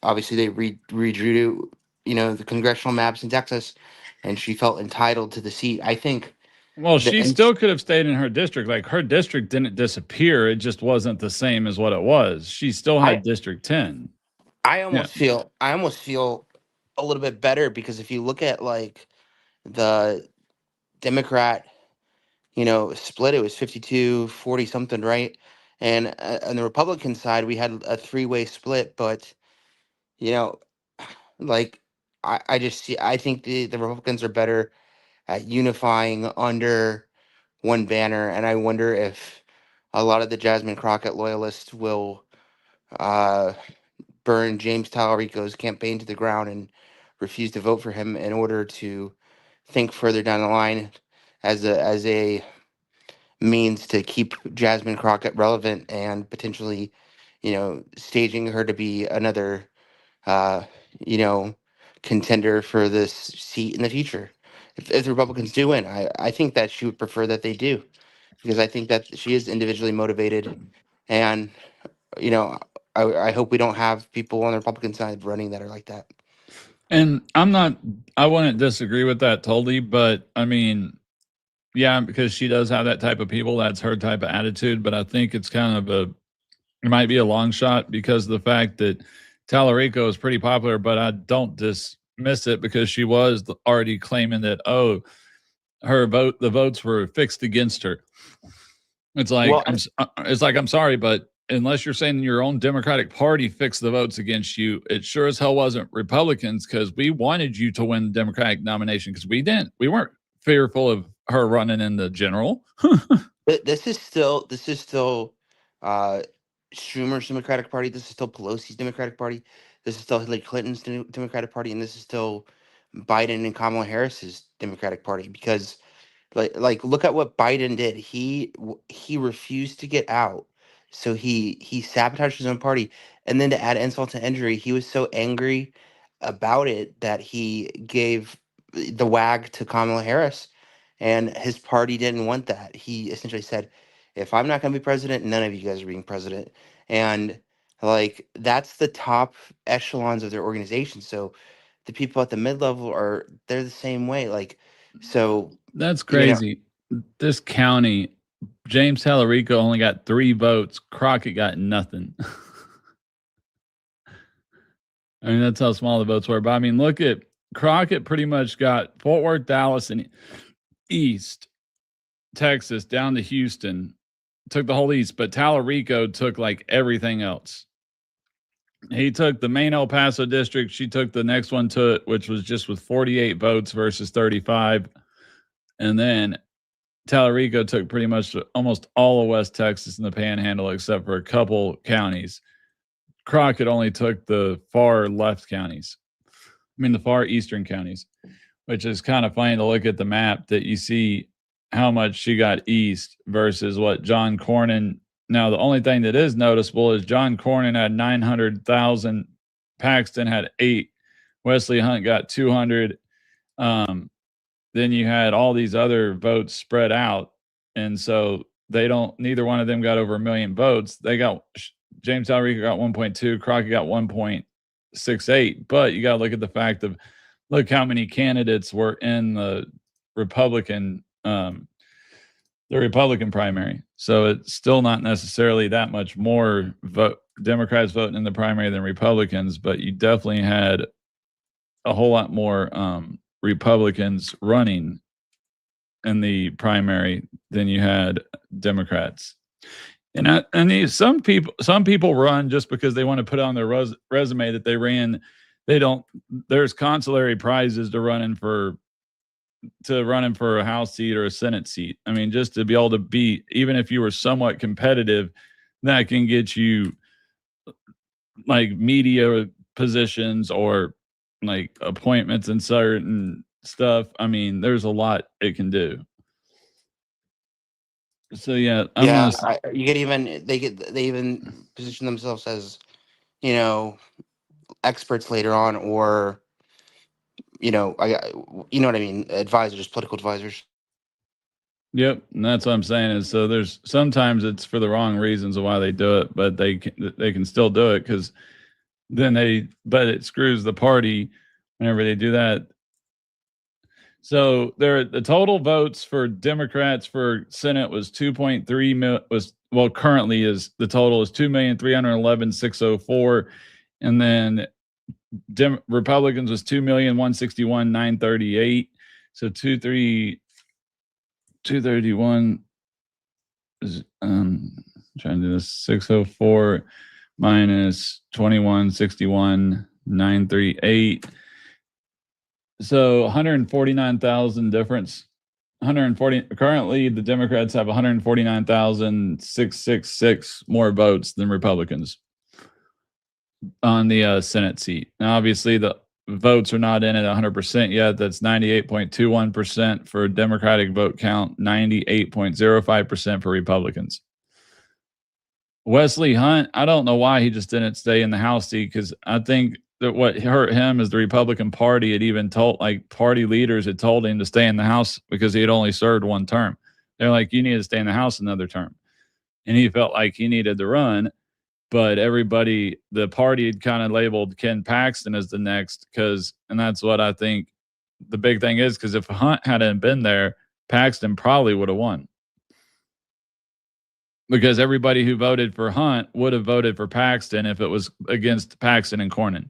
obviously they redrew the congressional maps in Texas, and she felt entitled to the seat. I think. Well, she still could have stayed in her district. Like her district didn't disappear; it just wasn't the same as what it was. She still had District 10. I almost feel a little bit better because if you look at like the Democrat split, it was 52-40 something, right? And on the Republican side, we had a three-way split, but you know, like I think the Republicans are better at unifying under one banner, and I wonder if a lot of the Jasmine Crockett loyalists will uh, burn James Tallarico's campaign to the ground and refuse to vote for him in order to think further down the line as a means to keep Jasmine Crockett relevant and potentially, staging her to be another, uh, you know, contender for this seat in the future. If the Republicans do win, I think that she would prefer that they do, because I think that she is individually motivated, and you know, I hope we don't have people on the Republican side running that are like that. And I wouldn't disagree with that totally, but I mean, yeah, because she does have that type of people. That's her type of attitude. But I think it's kind of it might be a long shot because of the fact that Tallarico is pretty popular, but I don't dismiss it because she was already claiming that, oh, the votes were fixed against her. It's like, I'm sorry, but unless you're saying your own Democratic Party fixed the votes against you, it sure as hell wasn't Republicans, because we wanted you to win the Democratic nomination because we didn't. We weren't fearful of her running in the general. This is still uh, Schumer's Democratic Party. This is still Pelosi's Democratic Party. This is still Hillary Clinton's Democratic Party, and this is still Biden and Kamala Harris's Democratic Party. Because like look at what Biden did. He refused to get out, so he sabotaged his own party. And then to add insult to injury, he was so angry about it that he gave the wag to Kamala Harris, and his party didn't want that. He essentially said, "If I'm not going to be president, none of you guys are being president." And like that's the top echelons of their organization. So the people at the mid level they're the same way. Like so That's crazy. This county, James Tallarico only got 3 votes. Crockett got nothing. I mean, that's how small the votes were. But I mean, look at Crockett pretty much got Fort Worth, Dallas, and East. Texas down to Houston, took the whole East, but Tallarico took like everything else. He took the main El Paso district. She took the next one to it, which was just with 48 votes versus 35. And then Tallarico took pretty much almost all of West Texas and the Panhandle, except for a couple counties. Crockett only took the far left counties. I mean, the far eastern counties, which is kind of funny to look at the map that you see how much she got east versus what John Cornyn. Now, the only thing that is noticeable is John Cornyn had 900,000. Paxton had 8. Wesley Hunt got 200. Then you had all these other votes spread out. And so neither one of them got over 1 million votes. James Tallarico got 1.2, Crockett got 1.68. But you got to look at the fact of, look how many candidates were in the Republican primary. So it's still not necessarily that much more Democrats voting in the primary than Republicans, but you definitely had a whole lot more Republicans running in the primary than you had Democrats. And some people run just because they want to put on their resume that they ran. There's consolatory prizes to running for a House seat or a Senate seat. I mean, just to be able to beat, even if you were somewhat competitive, that can get you like media positions or like appointments in certain stuff. I mean, there's a lot it can do. So yeah, they even position themselves as, experts later on, or you know what I mean, advisors, political advisors. Yep, and that's what I'm saying is, so there's sometimes it's for the wrong reasons of why they do it, but they can still do it because but it screws the party whenever they do that. So the total votes for Democrats for Senate was 2.3 million. Currently is the total is 2,311,604, and then Republicans was 2,161,938. So 231 is trying to do this, 604 minus 2161,938. So 149,000 difference. 140 currently the Democrats have 149,666 more votes than Republicans on the Senate seat. Now, obviously, the votes are not in at 100% yet. That's 98.21% for Democratic vote count, 98.05% for Republicans. Wesley Hunt, I don't know why he just didn't stay in the House seat, because I think that what hurt him is the Republican Party had even told, like, party leaders had told him to stay in the House because he had only served one term. They're like, you need to stay in the House another term. And he felt like he needed to run. But the party had kind of labeled Ken Paxton as the next, and that's what I think the big thing is, because if Hunt hadn't been there, Paxton probably would have won. Because everybody who voted for Hunt would have voted for Paxton if it was against Paxton and Cornyn.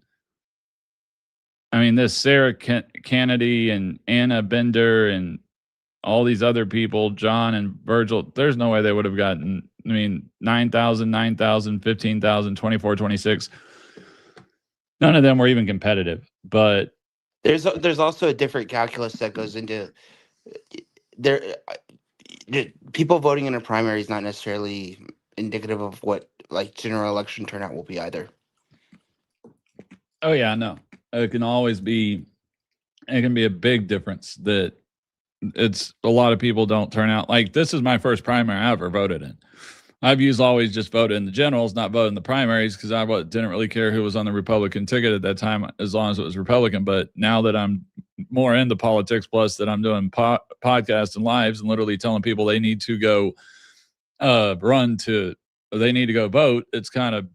I mean, this Sarah Kennedy and Anna Bender and all these other people, John and Virgil, there's no way they would have gotten, 9,000, 9,000, 15,000, 24, 26. None of them were even competitive. But there's also a different calculus that goes into there. People voting in a primary is not necessarily indicative of what like general election turnout will be either. Oh yeah, no. It can be a big difference that it's a lot of people don't turn out. Like, this is my first primary I ever voted in. I've always just voted in the generals, not voted in the primaries, because I didn't really care who was on the Republican ticket at that time, as long as it was Republican. But now that I'm more into politics, plus that I'm doing podcasts and lives and literally telling people they need to go they need to go vote, it's kind of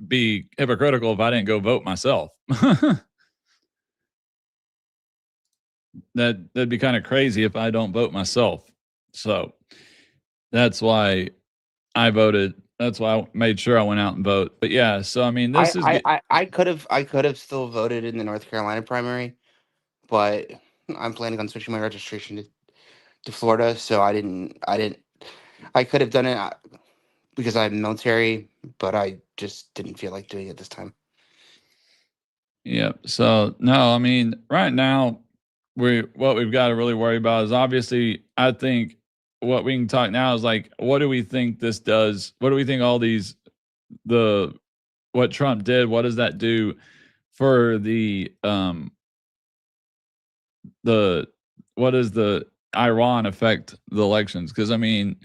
be hypocritical if I didn't go vote myself. That'd be kind of crazy if I don't vote myself. So that's why I voted. That's why I made sure I went out and vote. But yeah, so I mean, I could have still voted in the North Carolina primary, but I'm planning on switching my registration to Florida, so I could have done it because I'm military, but I just didn't feel like doing it this time. Yeah. So no, I mean, right now what we've got to really worry about is obviously I think what we can talk now is like what do we think this does? What do we think all these the what Trump did, what does that do for the what does the Iran affect the elections? Because I mean,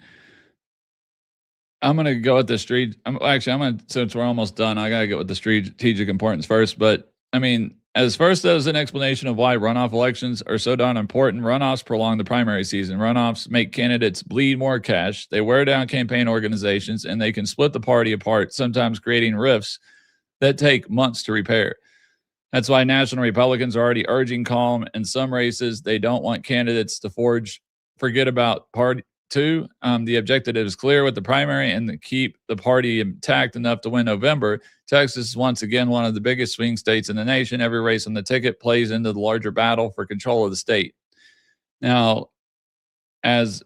I'm gonna go with the street. I'm gonna since we're almost done, I gotta go with the strategic importance first. But I mean, as an explanation of why runoff elections are so darn important, runoffs prolong the primary season. Runoffs make candidates bleed more cash, they wear down campaign organizations, and they can split the party apart, sometimes creating rifts that take months to repair. That's why national Republicans are already urging calm in some races. They don't want candidates to forget about part two. The objective is clear with the primary and to keep the party intact enough to win November. Texas is once again one of the biggest swing states in the nation. Every race on the ticket plays into the larger battle for control of the state. Now, as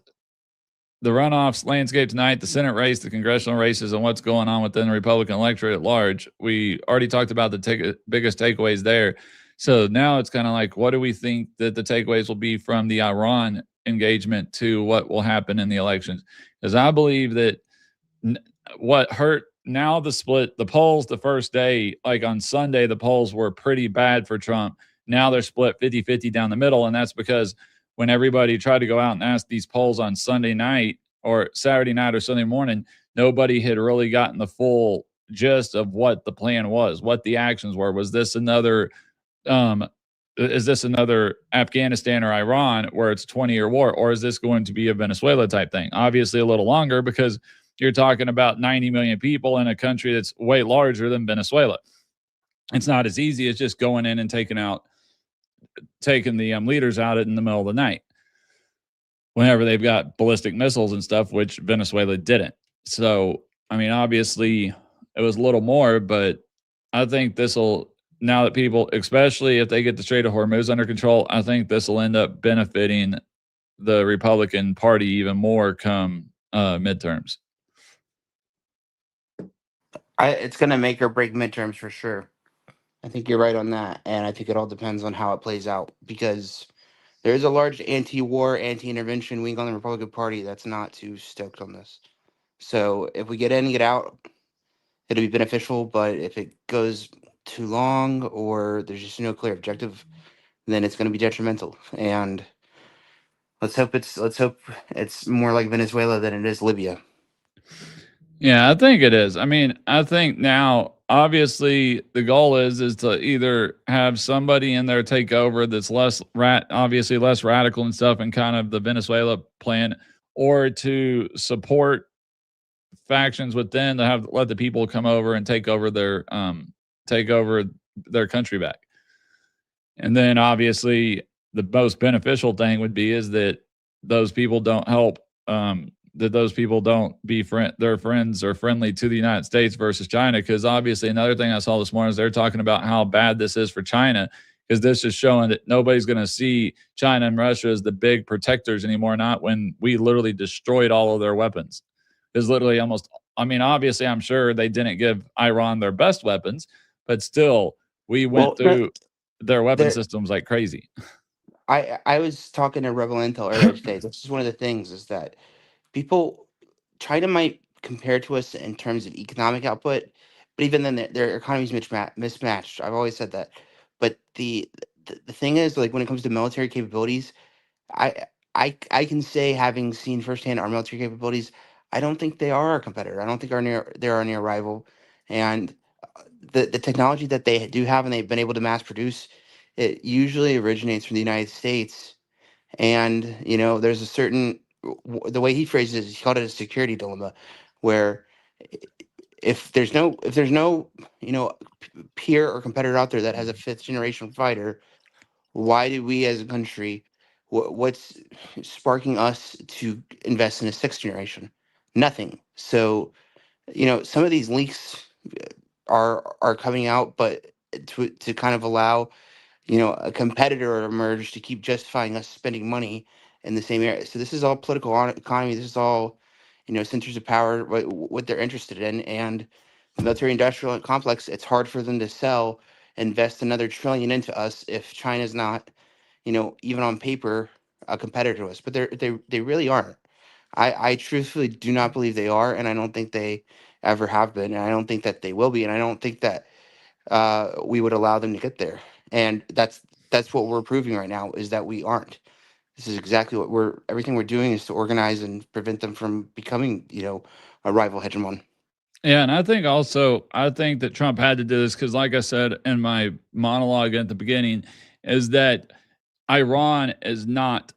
the runoffs landscape tonight, the Senate race, the congressional races, and what's going on within the Republican electorate at large. We already talked about the biggest takeaways there. So now it's kind of like, what do we think that the takeaways will be from the Iran engagement to what will happen in the elections? Because I believe that what hurt now the split, the polls the first day, like on Sunday, the polls were pretty bad for Trump. Now they're split 50-50 down the middle. And that's because when everybody tried to go out and ask these polls on Sunday night or Saturday night or Sunday morning, nobody had really gotten the full gist of what the plan was, what the actions were. Was this another um is this another Afghanistan or Iran where it's a 20-year war, or is this going to be a Venezuela type thing? Obviously a little longer because you're talking about 90 million people in a country that's way larger than Venezuela. It's not as easy as just going in and taking the leaders out in the middle of the night whenever they've got ballistic missiles and stuff, which Venezuela didn't. So, I mean, obviously it was a little more, but I think this will, now that people, especially if they get the Strait of Hormuz under control, I think this will end up benefiting the Republican Party even more come midterms. It's gonna make or break midterms for sure. I think you're right on that, and I think it all depends on how it plays out because there is a large anti-war, anti-intervention wing on the Republican Party that's not too stoked on this. So if we get in and get out, it'll be beneficial. But if it goes too long or there's just no clear objective, then it's going to be detrimental. And let's hope it's more like Venezuela than it is Libya. Yeah, I think it is. I mean, I think now obviously the goal is to either have somebody in there take over that's obviously less radical and stuff and kind of the Venezuela plan, or to support factions within to have let the people come over and take over their country back. And then obviously the most beneficial thing would be is that those people don't help that those people don't be their friends or friendly to the United States versus China. Because obviously another thing I saw this morning is they're talking about how bad this is for China, because this is showing that nobody's going to see China and Russia as the big protectors anymore, not when we literally destroyed all of their weapons. Because literally obviously I'm sure they didn't give Iran their best weapons, but still we went through their weapon systems like crazy. I was talking to Rebel Intel earlier today. This is one of the things is that people China might compare to us in terms of economic output, but even then their economies mismatched. I've always said that. But the thing is, like when it comes to military capabilities, I I can say, having seen firsthand our military capabilities, I don't think they are our competitor. I don't think they're our near rival, and the technology that they do have and they've been able to mass produce, it usually originates from the United States. And there's a certain the way he phrases it, he called it a security dilemma, where i- if there's no peer or competitor out there that has a fifth generation fighter, why do we as a country, what's sparking us to invest in a sixth generation? Nothing. So some of these leaks are coming out, but to kind of allow a competitor to emerge to keep justifying us spending money in the same area. So this is all political economy. This is all, centers of power, what they're interested in. And the military industrial complex, it's hard for them to invest another trillion into us if China's not, even on paper, a competitor to us. But they really aren't. I truthfully do not believe they are, and I don't think they ever have been, and I don't think that they will be, and I don't think that we would allow them to get there. And that's what we're proving right now, is that we aren't. This is exactly what everything we're doing is to organize and prevent them from becoming, a rival hegemon. Yeah, and I think that Trump had to do this because, like I said in my monologue at the beginning, is that Iran is not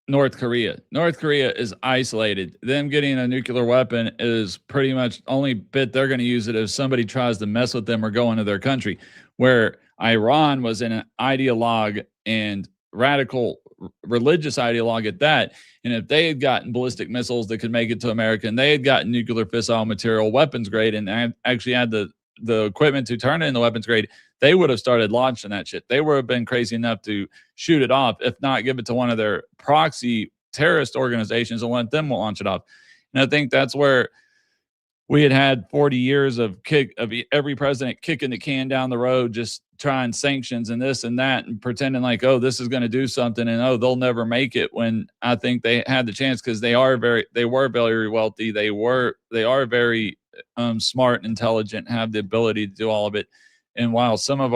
North Korea. North Korea is isolated. Them getting a nuclear weapon is pretty much only bit they're going to use it if somebody tries to mess with them or go into their country. Where Iran was an ideologue and radical religious ideologue at that. And if they had gotten ballistic missiles that could make it to America, and they had gotten nuclear fissile material, weapons grade, and actually had the equipment to turn it into weapons grade, they would have started launching that shit. They would have been crazy enough to shoot it off, if not give it to one of their proxy terrorist organizations and let them launch it off. And I think that's where we had 40 years of every president kicking the can down the road, just trying sanctions and this and that, and pretending like, oh, this is going to do something, and oh, they'll never make it. When I think they had the chance because they were very wealthy. They are very smart and intelligent, have the ability to do all of it. And while some of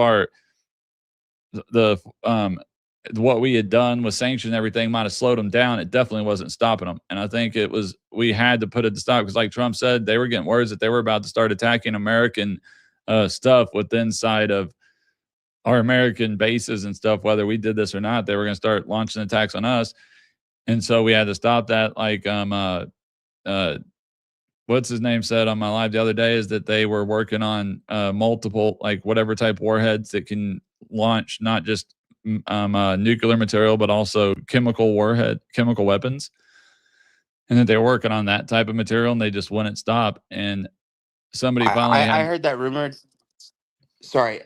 what we had done with sanctions and everything might have slowed them down, it definitely wasn't stopping them. And I think we had to put it to stop because, like Trump said, they were getting words that they were about to start attacking American stuff inside of our American bases and stuff. Whether we did this or not, they were going to start launching attacks on us. And so we had to stop that. Like, what's his name said on my live the other day is that they were working on multiple, like whatever type warheads that can launch not just nuclear material, but also chemical weapons. And that they were working on that type of material and they just wouldn't stop. And somebody finally I heard that rumored. Sorry,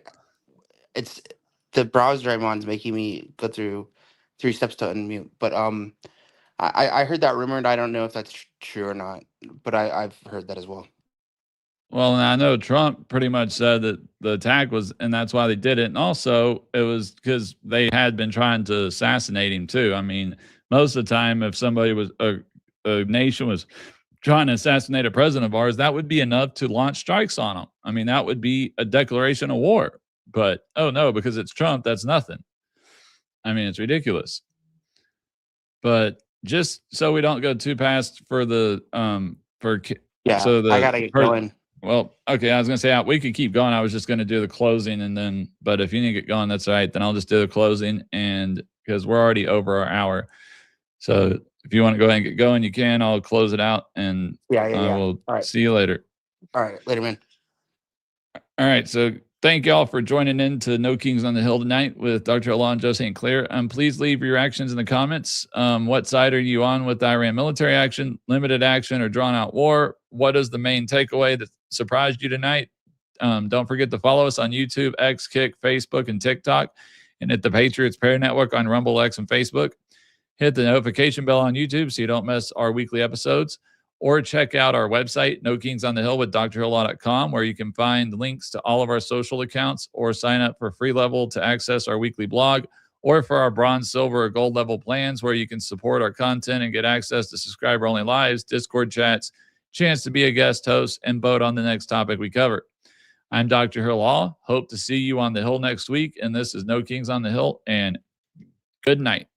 it's the browser I'm on is making me go through 3 steps to unmute. But I heard that rumored. I don't know if that's true or not, but I've heard that as well. Well, and I know Trump pretty much said that the attack was, and that's why they did it. And also, it was because they had been trying to assassinate him too. I mean, most of the time, if somebody was a nation was trying to assassinate a president of ours, that would be enough to launch strikes on them. I mean, that would be a declaration of war. But oh no, because it's Trump, that's nothing. I mean, it's ridiculous. But just so we don't go too past for the I gotta get going. Well, okay, I was gonna say we could keep going. I was just gonna do the closing and then, but if you need to get going, that's all right. Then I'll just do the closing, and because we're already over our hour. So if you want to go ahead and get going, you can. I'll close it out, and we'll see you later. All right, later, man. All right, so thank y'all for joining in to No Kings on the Hill tonight with Dr. Alon, Josie, and Claire. Please leave your reactions in the comments. What side are you on with Iran military action, limited action, or drawn out war? What is the main takeaway that surprised you tonight? Don't forget to follow us on YouTube, X, Kick, Facebook, and TikTok, and hit the Patriots Prayer Network on Rumble, X, and Facebook. Hit the notification bell on YouTube so you don't miss our weekly episodes. Or check out our website, No Kings on the Hill with drhillaw.com, where you can find links to all of our social accounts, or sign up for free level to access our weekly blog, or for our bronze, silver, or gold level plans, where you can support our content and get access to subscriber-only lives, Discord chats, chance to be a guest host, and vote on the next topic we cover. I'm Dr. Hillaw. Hope to see you on the Hill next week. And this is No Kings on the Hill, and good night.